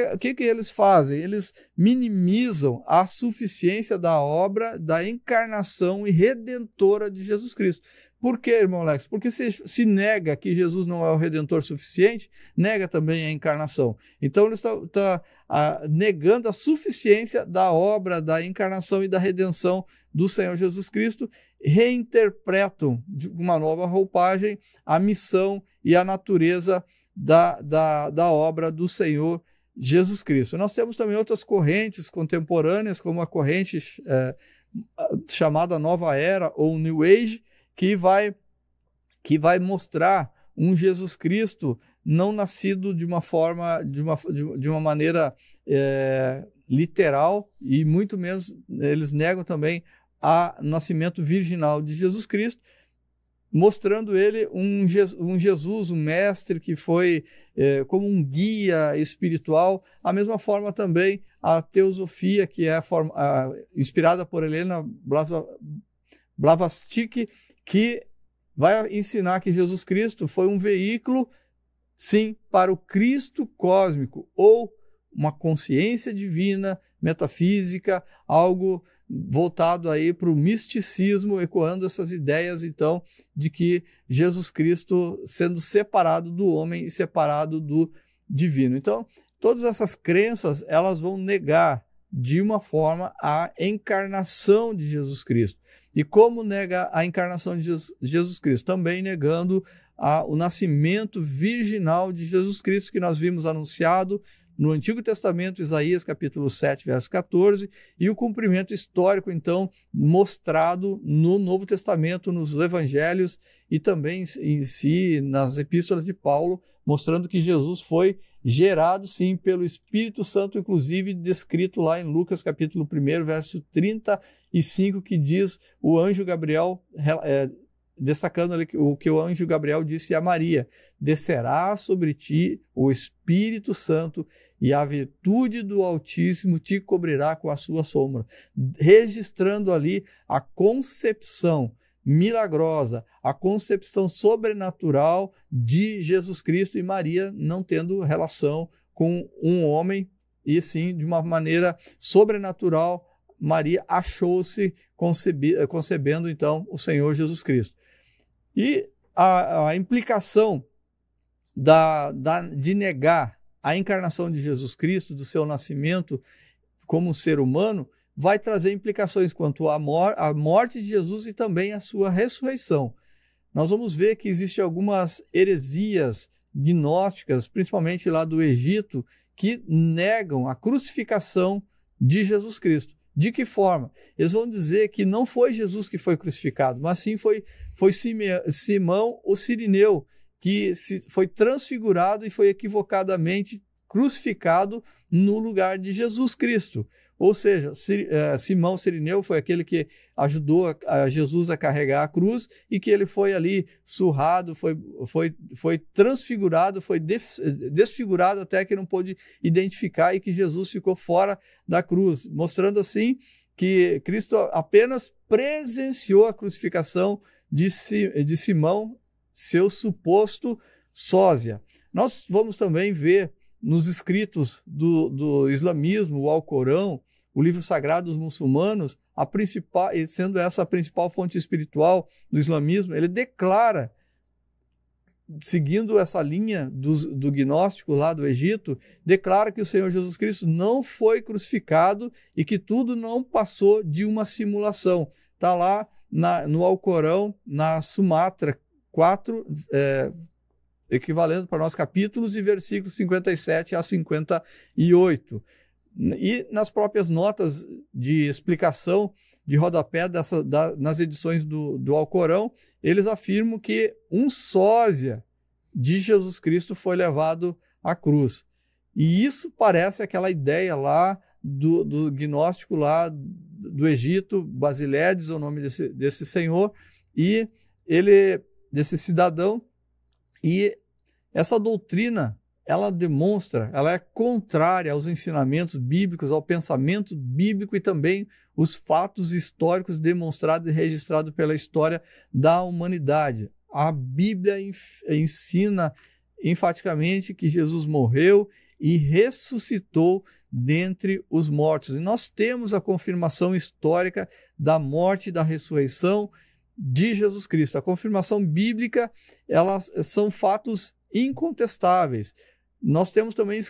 eles fazem? Eles minimizam a suficiência da obra da encarnação e redentora de Jesus Cristo. Por quê, irmão Alex? Porque se nega que Jesus não é o Redentor suficiente, nega também a encarnação. Então ele está negando a suficiência da obra da encarnação e da redenção do Senhor Jesus Cristo, reinterpretam de uma nova roupagem a missão e a natureza da obra do Senhor Jesus Cristo. Nós temos também outras correntes contemporâneas, como a corrente chamada Nova Era ou New Age, que vai mostrar um Jesus Cristo não nascido de uma forma, de uma maneira literal, e muito menos eles negam também o nascimento virginal de Jesus Cristo, mostrando ele um Jesus, um mestre que foi como um guia espiritual. A mesma forma também a teosofia, que é inspirada por Helena Blavatsky, que vai ensinar que Jesus Cristo foi um veículo, sim, para o Cristo cósmico, ou uma consciência divina, metafísica, algo voltado aí para o misticismo, ecoando essas ideias, então, de que Jesus Cristo sendo separado do homem e separado do divino. Então, todas essas crenças, elas vão negar, de uma forma, a encarnação de Jesus Cristo. E como nega a encarnação de Jesus Cristo? Também negando o nascimento virginal de Jesus Cristo, que nós vimos anunciado no Antigo Testamento, Isaías capítulo 7, verso 14, e o cumprimento histórico, então, mostrado no Novo Testamento, nos Evangelhos e também em si, nas epístolas de Paulo, mostrando que Jesus foi gerado, sim, pelo Espírito Santo, inclusive descrito lá em Lucas capítulo 1, verso 35, que diz o anjo Gabriel, destacando ali o que o anjo Gabriel disse a Maria: descerá sobre ti o Espírito Santo e a virtude do Altíssimo te cobrirá com a sua sombra, registrando ali a concepção milagrosa, a concepção sobrenatural de Jesus Cristo, e Maria não tendo relação com um homem, e sim, de uma maneira sobrenatural, Maria achou-se concebendo, então, o Senhor Jesus Cristo. E a implicação de negar a encarnação de Jesus Cristo, do seu nascimento como ser humano, vai trazer implicações quanto à morte de Jesus e também à sua ressurreição. Nós vamos ver que existem algumas heresias gnósticas, principalmente lá do Egito, que negam a crucificação de Jesus Cristo. De que forma? Eles vão dizer que não foi Jesus que foi crucificado, mas sim foi Simão o Cirineu, que foi transfigurado e foi equivocadamente crucificado no lugar de Jesus Cristo. Ou seja, Simão Cirineu foi aquele que ajudou a Jesus a carregar a cruz, e que ele foi ali surrado, foi transfigurado, foi desfigurado até que não pôde identificar, e que Jesus ficou fora da cruz, mostrando assim que Cristo apenas presenciou a crucificação de Simão, seu suposto sósia. Nós vamos também ver nos escritos do islamismo, o Alcorão, o livro sagrado dos muçulmanos, sendo essa a principal fonte espiritual do islamismo, ele declara, seguindo essa linha do gnóstico lá do Egito, declara que o Senhor Jesus Cristo não foi crucificado e que tudo não passou de uma simulação. Está lá no Alcorão, na Sumatra 4, equivalendo para nós capítulos e versículos 57 a 58. E nas próprias notas de explicação de rodapé nas edições do Alcorão, eles afirmam que um sósia de Jesus Cristo foi levado à cruz. E isso parece aquela ideia lá do gnóstico lá do Egito, Basiledes é o nome desse senhor, e desse cidadão. E essa doutrina, ela é contrária aos ensinamentos bíblicos, ao pensamento bíblico e também os fatos históricos demonstrados e registrados pela história da humanidade. A Bíblia ensina enfaticamente que Jesus morreu e ressuscitou dentre os mortos. E nós temos a confirmação histórica da morte e da ressurreição de Jesus Cristo. A confirmação bíblica, elas são fatos incontestáveis. Nós temos também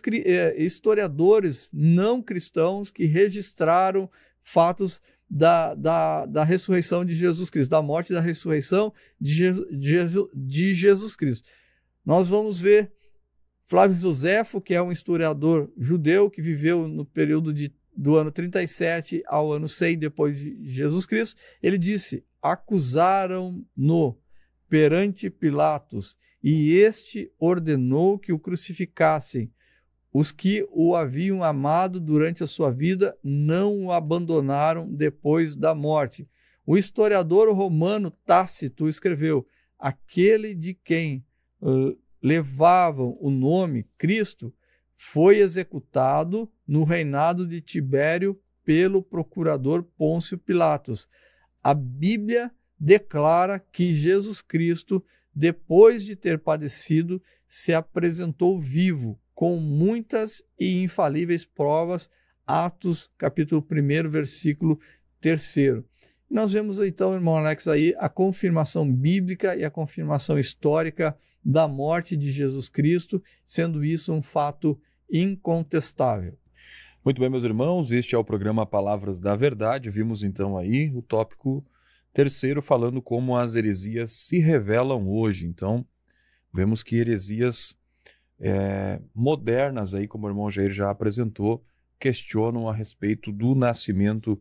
historiadores não cristãos que registraram fatos da ressurreição de Jesus Cristo, da morte e da ressurreição de Jesus Cristo. Nós vamos ver Flávio Josefo, que é um historiador judeu que viveu no período do ano 37 ao ano 100 depois de Jesus Cristo. Ele disse: acusaram-no perante Pilatos, e este ordenou que o crucificassem. Os que o haviam amado durante a sua vida não o abandonaram depois da morte. O historiador romano Tácito escreveu: aquele de quem levavam o nome Cristo foi executado no reinado de Tibério pelo procurador Pôncio Pilatos. A Bíblia declara que Jesus Cristo, depois de ter padecido, se apresentou vivo, com muitas e infalíveis provas, Atos, capítulo 1, versículo 3. Nós vemos então, irmão Alex, aí a confirmação bíblica e a confirmação histórica da morte de Jesus Cristo, sendo isso um fato incontestável. Muito bem, meus irmãos, este é o programa Palavras da Verdade. Vimos então aí o tópico 3º, falando como as heresias se revelam hoje. Então, vemos que heresias modernas, aí, como o irmão Jair já apresentou, questionam a respeito do nascimento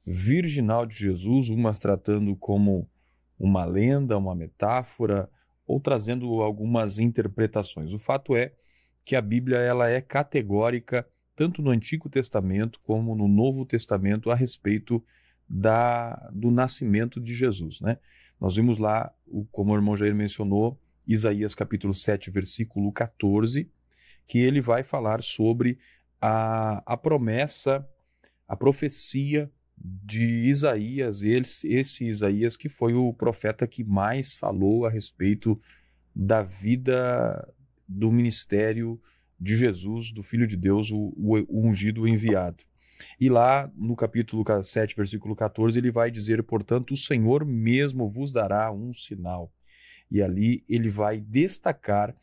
virginal de Jesus, umas tratando como uma lenda, uma metáfora, ou trazendo algumas interpretações. O fato é que a Bíblia ela é categórica, tanto no Antigo Testamento como no Novo Testamento, a respeito do nascimento de Jesus, né? Nós vimos lá, como o irmão Jair mencionou, Isaías capítulo 7, versículo 14, que ele vai falar sobre a promessa, a profecia de Isaías, esse Isaías que foi o profeta que mais falou a respeito da vida, do ministério de Jesus, do Filho de Deus, o ungido, o enviado. E lá no capítulo 7, versículo 14, ele vai dizer: portanto, o Senhor mesmo vos dará um sinal. E ali ele vai destacar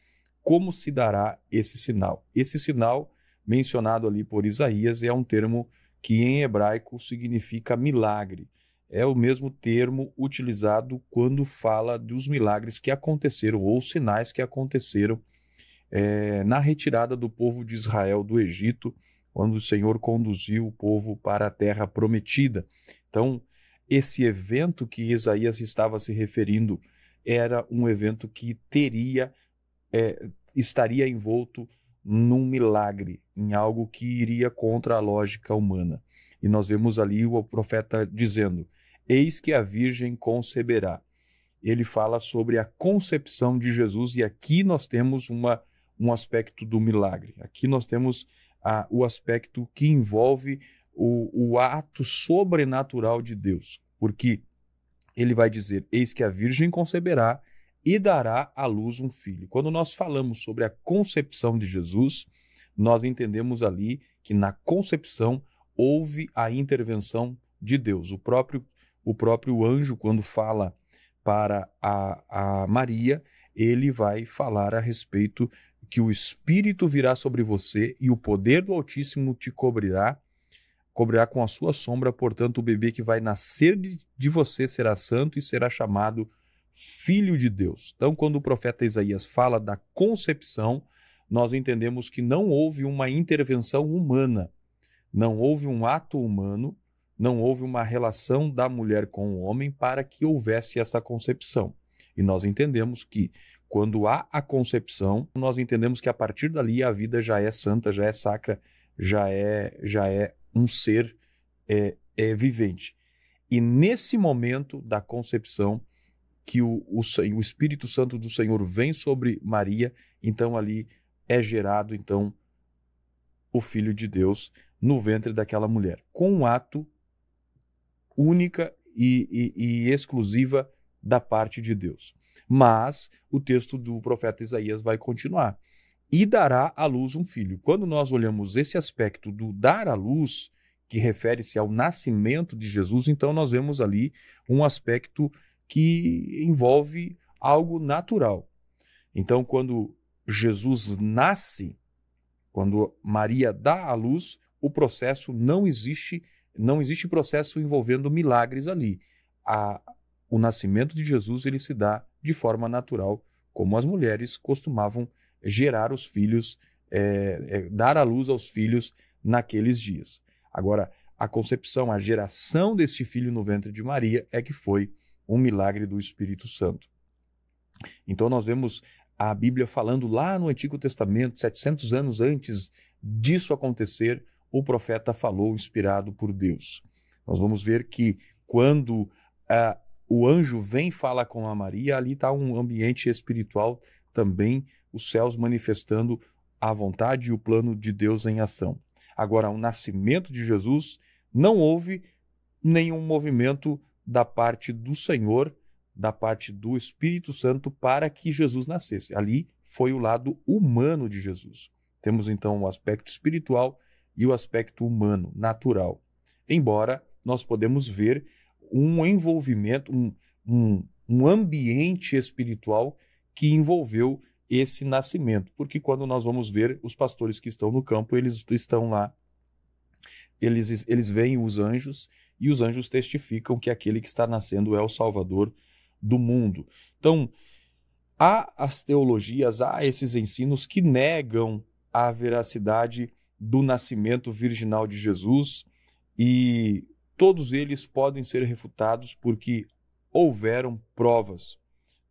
como se dará esse sinal. Esse sinal mencionado ali por Isaías é um termo que em hebraico significa milagre. É o mesmo termo utilizado quando fala dos milagres que aconteceram, ou sinais que aconteceram na retirada do povo de Israel do Egito, quando o Senhor conduziu o povo para a terra prometida. Então, esse evento que Isaías estava se referindo era um evento que estaria envolto num milagre, em algo que iria contra a lógica humana. E nós vemos ali o profeta dizendo: eis que a Virgem conceberá. Ele fala sobre a concepção de Jesus, e aqui nós temos um aspecto do milagre. Aqui nós temos o aspecto que envolve o ato sobrenatural de Deus, porque ele vai dizer: eis que a Virgem conceberá e dará à luz um filho. Quando nós falamos sobre a concepção de Jesus, nós entendemos ali que na concepção houve a intervenção de Deus. O próprio anjo, quando fala para a Maria, ele vai falar a respeito que o Espírito virá sobre você e o poder do Altíssimo te cobrirá com a sua sombra, portanto o bebê que vai nascer de você será santo e será chamado Filho de Deus. Então, quando o profeta Isaías fala da concepção, nós entendemos que não houve uma intervenção humana, não houve um ato humano, não houve uma relação da mulher com o homem para que houvesse essa concepção. E nós entendemos que quando há a concepção, nós entendemos que a partir dali a vida já é santa, já é sacra, já é um ser vivente. E nesse momento da concepção, que o Espírito Santo do Senhor vem sobre Maria, então ali é gerado então o Filho de Deus no ventre daquela mulher, com um ato única e exclusiva da parte de Deus. Mas o texto do profeta Isaías vai continuar: e dará à luz um filho. Quando nós olhamos esse aspecto do dar à luz, que refere-se ao nascimento de Jesus, então nós vemos ali um aspecto que envolve algo natural. Então, quando Jesus nasce, quando Maria dá à luz, o processo não existe processo envolvendo milagres ali. O nascimento de Jesus ele se dá de forma natural, como as mulheres costumavam gerar os filhos, dar à luz aos filhos naqueles dias. Agora, a concepção, a geração deste filho no ventre de Maria é que foi um milagre do Espírito Santo. Então nós vemos a Bíblia falando lá no Antigo Testamento, 700 anos antes disso acontecer, o profeta falou inspirado por Deus. Nós vamos ver que quando o anjo vem falar com a Maria, ali está um ambiente espiritual também, os céus manifestando a vontade e o plano de Deus em ação. Agora, o nascimento de Jesus, não houve nenhum movimento da parte do Senhor, da parte do Espírito Santo para que Jesus nascesse. Ali foi o lado humano de Jesus. Temos então o aspecto espiritual e o aspecto humano, natural. Embora nós podemos ver um envolvimento, um ambiente espiritual que envolveu esse nascimento. Porque quando nós vamos ver os pastores que estão no campo, eles estão lá, eles veem os anjos e os anjos testificam que aquele que está nascendo é o Salvador do mundo. Então, há as teologias, há esses ensinos que negam a veracidade do nascimento virginal de Jesus e todos eles podem ser refutados porque houveram provas,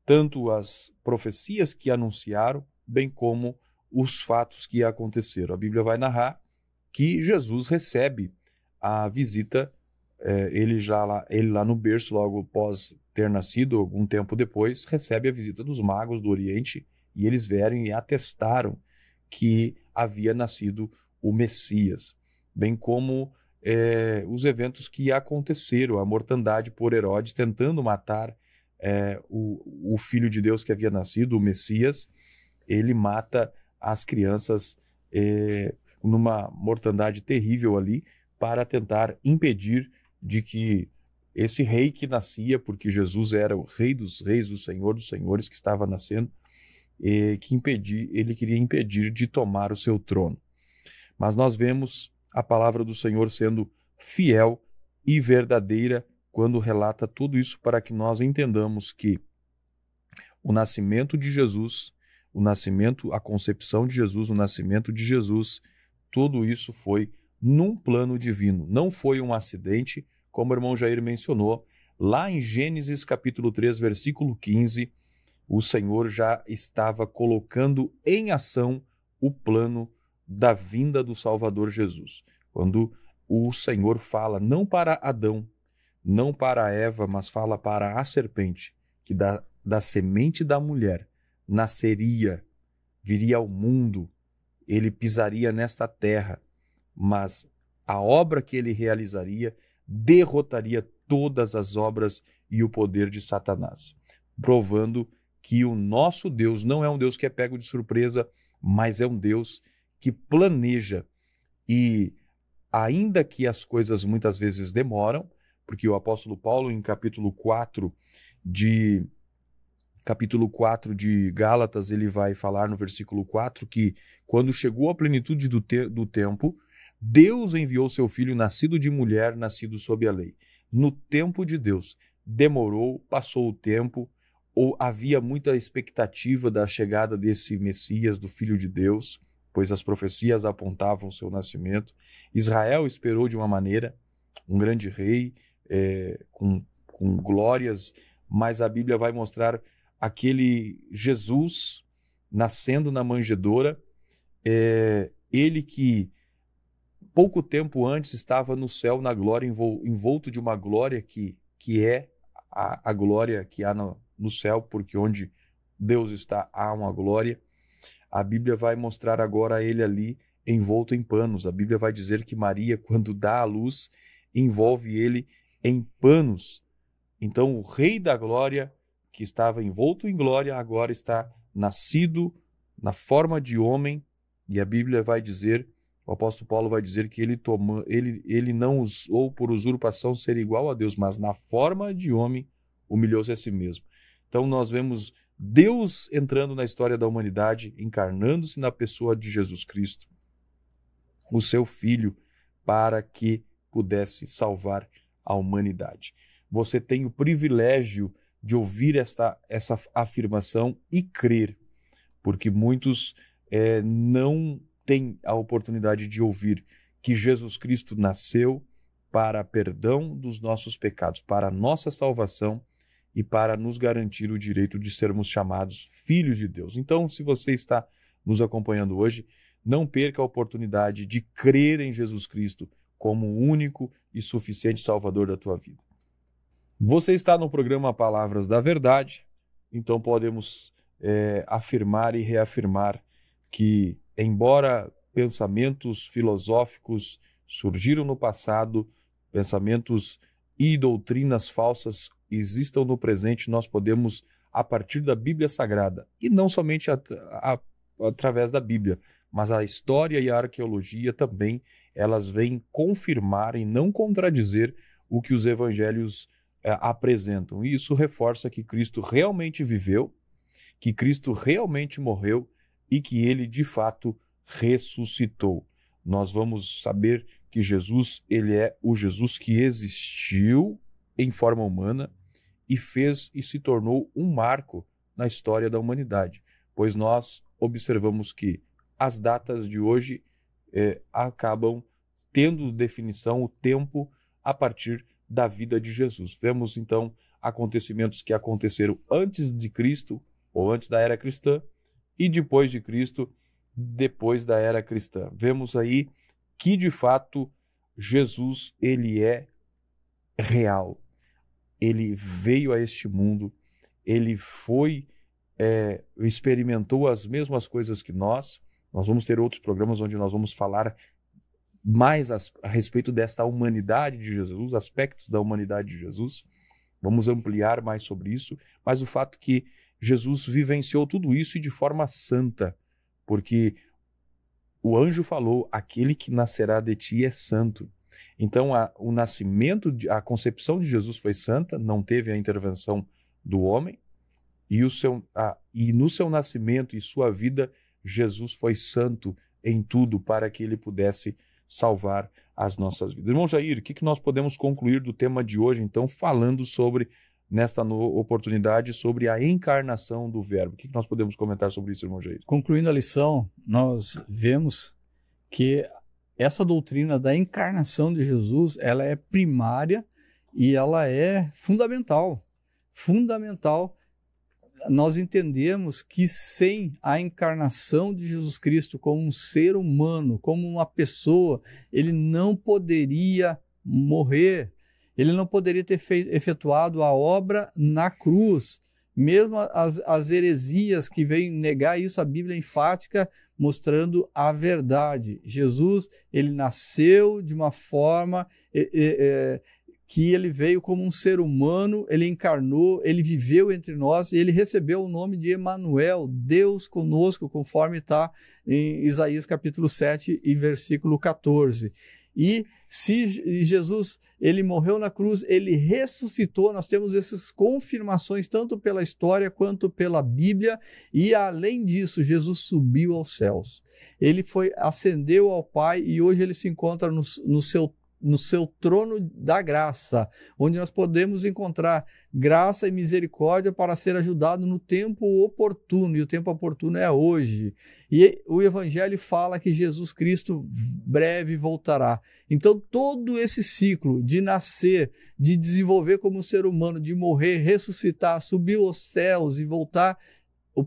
tanto as profecias que anunciaram, bem como os fatos que aconteceram. A Bíblia vai narrar que Jesus recebe a visita, ele lá no berço, logo após ter nascido, algum tempo depois, recebe a visita dos magos do Oriente e eles vieram e atestaram que havia nascido o Messias, bem como os eventos que aconteceram, a mortandade por Herodes tentando matar o Filho de Deus que havia nascido, o Messias. Ele mata as crianças numa mortandade terrível ali para tentar impedir de que esse rei que nascia, porque Jesus era o rei dos reis, o Senhor dos senhores que estava nascendo, ele queria impedir de tomar o seu trono. Mas nós vemos a palavra do Senhor sendo fiel e verdadeira quando relata tudo isso para que nós entendamos que o nascimento de Jesus, a concepção de Jesus, o nascimento de Jesus, tudo isso foi num plano divino, não foi um acidente, como o irmão Jair mencionou, lá em Gênesis capítulo 3, versículo 15, o Senhor já estava colocando em ação o plano da vinda do Salvador Jesus. Quando o Senhor fala não para Adão, não para Eva, mas fala para a serpente, que da semente da mulher viria ao mundo, ele pisaria nesta terra, mas a obra que ele realizaria derrotaria todas as obras e o poder de Satanás, provando que o nosso Deus não é um Deus que é pego de surpresa, mas é um Deus que planeja. E ainda que as coisas muitas vezes demoram, porque o apóstolo Paulo, em capítulo 4 de Gálatas, ele vai falar no versículo 4 que quando chegou a plenitude do tempo, Deus enviou seu filho nascido de mulher, nascido sob a lei. No tempo de Deus, demorou, passou o tempo, ou havia muita expectativa da chegada desse Messias, do Filho de Deus, pois as profecias apontavam o seu nascimento. Israel esperou de uma maneira, um grande rei, com glórias, mas a Bíblia vai mostrar aquele Jesus nascendo na manjedoura, ele que pouco tempo antes estava no céu, na glória, envolto de uma glória que é a glória que há no céu, porque onde Deus está, há uma glória. A Bíblia vai mostrar agora ele ali envolto em panos. A Bíblia vai dizer que Maria, quando dá à luz, envolve ele em panos. Então, o Rei da Glória, que estava envolto em glória, agora está nascido na forma de homem, e a Bíblia vai dizer, o apóstolo Paulo vai dizer que ele não usou por usurpação ser igual a Deus, mas na forma de homem humilhou-se a si mesmo. Então nós vemos Deus entrando na história da humanidade, encarnando-se na pessoa de Jesus Cristo, o seu Filho, para que pudesse salvar a humanidade. Você tem o privilégio de ouvir essa afirmação e crer, porque muitos não têm a oportunidade de ouvir que Jesus Cristo nasceu para perdão dos nossos pecados, para a nossa salvação e para nos garantir o direito de sermos chamados filhos de Deus. Então, se você está nos acompanhando hoje, não perca a oportunidade de crer em Jesus Cristo como o único e suficiente Salvador da tua vida. Você está no programa Palavras da Verdade, então podemos afirmar e reafirmar que, embora pensamentos filosóficos surgiram no passado, pensamentos e doutrinas falsas existam no presente, nós podemos, a partir da Bíblia Sagrada, e não somente através da Bíblia, mas a história e a arqueologia também, elas vêm confirmar e não contradizer o que os evangelhos apresentam. E isso reforça que Cristo realmente viveu, que Cristo realmente morreu e que ele, de fato, ressuscitou. Nós vamos saber que Jesus, ele é o Jesus que existiu em forma humana e fez e se tornou um marco na história da humanidade, pois nós observamos que as datas de hoje acabam tendo definição o tempo a partir da vida de Jesus. Vemos então acontecimentos que aconteceram antes de Cristo ou antes da era cristã e depois de Cristo, depois da era cristã. Vemos aí que de fato Jesus, ele é real. Ele veio a este mundo, ele experimentou as mesmas coisas que nós. Nós vamos ter outros programas onde nós vamos falar mais a respeito desta humanidade de Jesus, aspectos da humanidade de Jesus. Vamos ampliar mais sobre isso, mas o fato que Jesus vivenciou tudo isso e de forma santa, porque o anjo falou, aquele que nascerá de ti é santo. Então o nascimento, a concepção de Jesus foi santa, não teve a intervenção do homem, e no seu nascimento e sua vida, Jesus foi santo em tudo para que ele pudesse salvar as nossas vidas. Irmão Jair, o que nós podemos concluir do tema de hoje, então, falando sobre, nesta oportunidade, sobre a encarnação do Verbo? O que nós podemos comentar sobre isso, irmão Jair? Concluindo a lição, nós vemos que essa doutrina da encarnação de Jesus, ela é primária e ela é fundamental. Fundamental. Nós entendemos que sem a encarnação de Jesus Cristo como um ser humano, como uma pessoa, ele não poderia morrer, ele não poderia ter efetuado a obra na cruz. Mesmo as heresias que vêm negar isso, a Bíblia é enfática, mostrando a verdade. Jesus, ele nasceu de uma forma que ele veio como um ser humano, ele encarnou, ele viveu entre nós e ele recebeu o nome de Emanuel, Deus conosco, conforme está em Isaías capítulo 7 e versículo 14. E se Jesus, ele morreu na cruz, ele ressuscitou, nós temos essas confirmações tanto pela história quanto pela Bíblia, e além disso, Jesus subiu aos céus. Ele ascendeu ao Pai e hoje ele se encontra no seu trono da graça, onde nós podemos encontrar graça e misericórdia para ser ajudado no tempo oportuno, e o tempo oportuno é hoje. E o Evangelho fala que Jesus Cristo breve voltará. Então, todo esse ciclo de nascer, de desenvolver como ser humano, de morrer, ressuscitar, subir aos céus e voltar,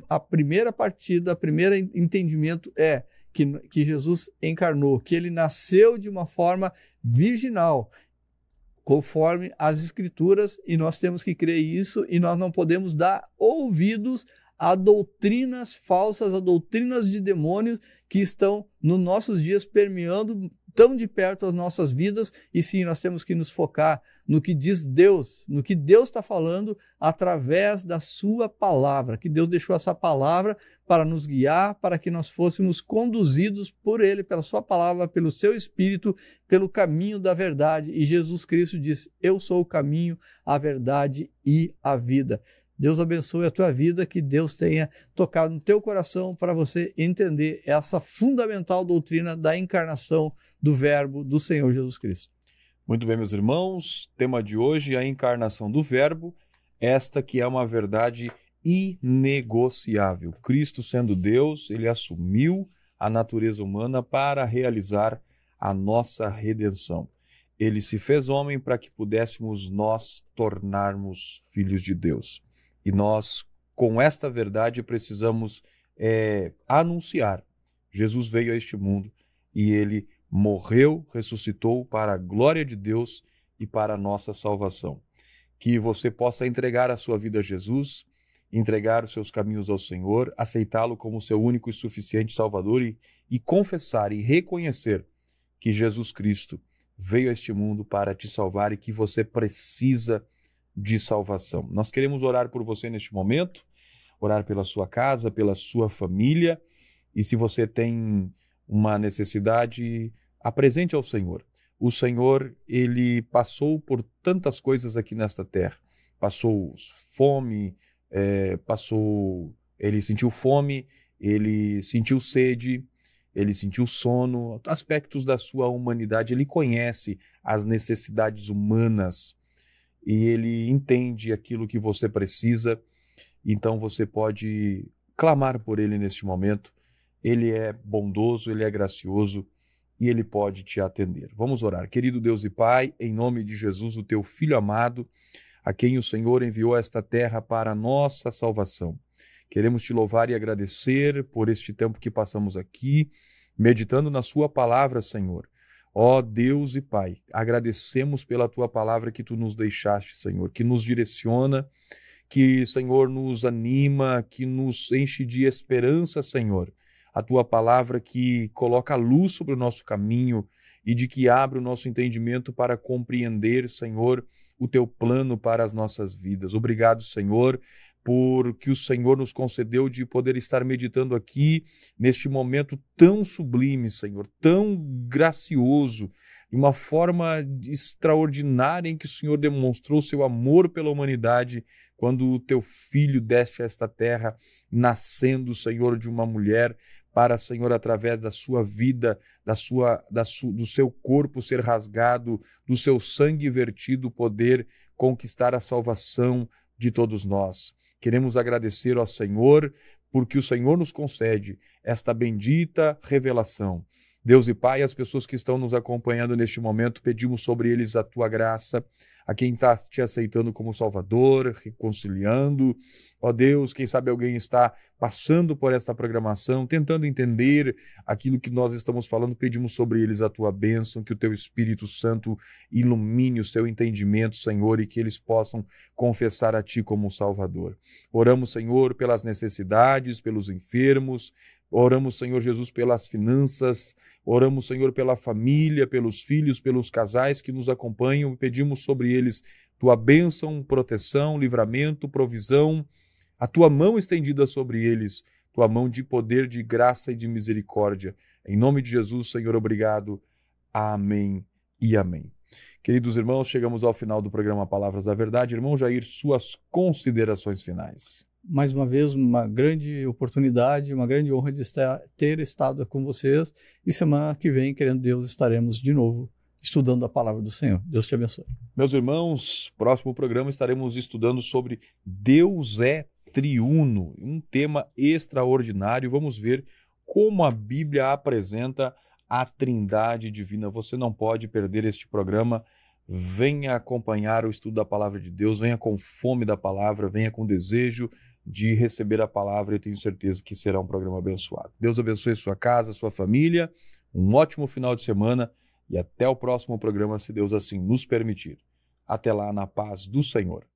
a primeira partida, o primeiro entendimento é que Jesus encarnou, que ele nasceu de uma forma virginal, conforme as Escrituras, e nós temos que crer isso, e nós não podemos dar ouvidos a doutrinas falsas, a doutrinas de demônios que estão nos nossos dias permeando tão de perto as nossas vidas, e sim, nós temos que nos focar no que diz Deus, no que Deus está falando através da sua palavra, que Deus deixou essa palavra para nos guiar, para que nós fôssemos conduzidos por Ele, pela sua palavra, pelo seu Espírito, pelo caminho da verdade. E Jesus Cristo disse: eu sou o caminho, a verdade e a vida. Deus abençoe a tua vida, que Deus tenha tocado no teu coração para você entender essa fundamental doutrina da encarnação do Verbo do Senhor Jesus Cristo. Muito bem, meus irmãos, tema de hoje, a encarnação do Verbo, esta que é uma verdade inegociável. Cristo, sendo Deus, ele assumiu a natureza humana para realizar a nossa redenção. Ele se fez homem para que pudéssemos nós tornarmos filhos de Deus. E nós, com esta verdade, precisamos anunciar. Jesus veio a este mundo e ele morreu, ressuscitou para a glória de Deus e para a nossa salvação. Que você possa entregar a sua vida a Jesus, entregar os seus caminhos ao Senhor, aceitá-lo como seu único e suficiente Salvador e confessar e reconhecer que Jesus Cristo veio a este mundo para te salvar e que você precisa de salvação. Nós queremos orar por você neste momento, orar pela sua casa, pela sua família, e se você tem uma necessidade, apresente ao Senhor. O Senhor, ele passou por tantas coisas aqui nesta terra. Passou fome, ele sentiu fome, ele sentiu sede, ele sentiu sono, aspectos da sua humanidade. Ele conhece as necessidades humanas e ele entende aquilo que você precisa. Então você pode clamar por ele neste momento. Ele é bondoso, ele é gracioso e ele pode te atender. Vamos orar. Querido Deus e Pai, em nome de Jesus, o teu Filho amado, a quem o Senhor enviou a esta terra para a nossa salvação. Queremos te louvar e agradecer por este tempo que passamos aqui, meditando na sua palavra, Senhor. Ó Deus e Pai, agradecemos pela tua palavra que tu nos deixaste, Senhor, que nos direciona, que, Senhor, nos anima, que nos enche de esperança, Senhor. A tua palavra que coloca luz sobre o nosso caminho e de que abre o nosso entendimento para compreender, Senhor, o teu plano para as nossas vidas. Obrigado, Senhor, porque o Senhor nos concedeu de poder estar meditando aqui neste momento tão sublime, Senhor, tão gracioso, de uma forma extraordinária em que o Senhor demonstrou seu amor pela humanidade quando o teu Filho deste a esta terra, nascendo, Senhor, de uma mulher, para, Senhor, através da sua vida, do seu corpo ser rasgado, do seu sangue vertido, poder conquistar a salvação de todos nós. Queremos agradecer ao Senhor, porque o Senhor nos concede esta bendita revelação. Deus e Pai, as pessoas que estão nos acompanhando neste momento, pedimos sobre eles a tua graça, a quem está te aceitando como Salvador, reconciliando. Ó Deus, quem sabe alguém está passando por esta programação, tentando entender aquilo que nós estamos falando, pedimos sobre eles a tua bênção, que o teu Espírito Santo ilumine o seu entendimento, Senhor, e que eles possam confessar a ti como Salvador. Oramos, Senhor, pelas necessidades, pelos enfermos. Oramos, Senhor Jesus, pelas finanças, oramos, Senhor, pela família, pelos filhos, pelos casais que nos acompanham e pedimos sobre eles tua bênção, proteção, livramento, provisão, a tua mão estendida sobre eles, tua mão de poder, de graça e de misericórdia. Em nome de Jesus, Senhor, obrigado. Amém e amém. Queridos irmãos, chegamos ao final do programa Palavras da Verdade. Irmão Jair, suas considerações finais. Mais uma vez, uma grande oportunidade, uma grande honra de ter estado com vocês. E semana que vem, querendo Deus, estaremos de novo estudando a palavra do Senhor. Deus te abençoe. Meus irmãos, próximo programa estaremos estudando sobre Deus é triuno, um tema extraordinário. Vamos ver como a Bíblia apresenta a Trindade divina. Você não pode perder este programa. Venha acompanhar o estudo da palavra de Deus, venha com fome da palavra, venha com desejo de receber a palavra. Eu tenho certeza que será um programa abençoado. Deus abençoe sua casa, sua família, um ótimo final de semana e até o próximo programa, se Deus assim nos permitir. Até lá, na paz do Senhor.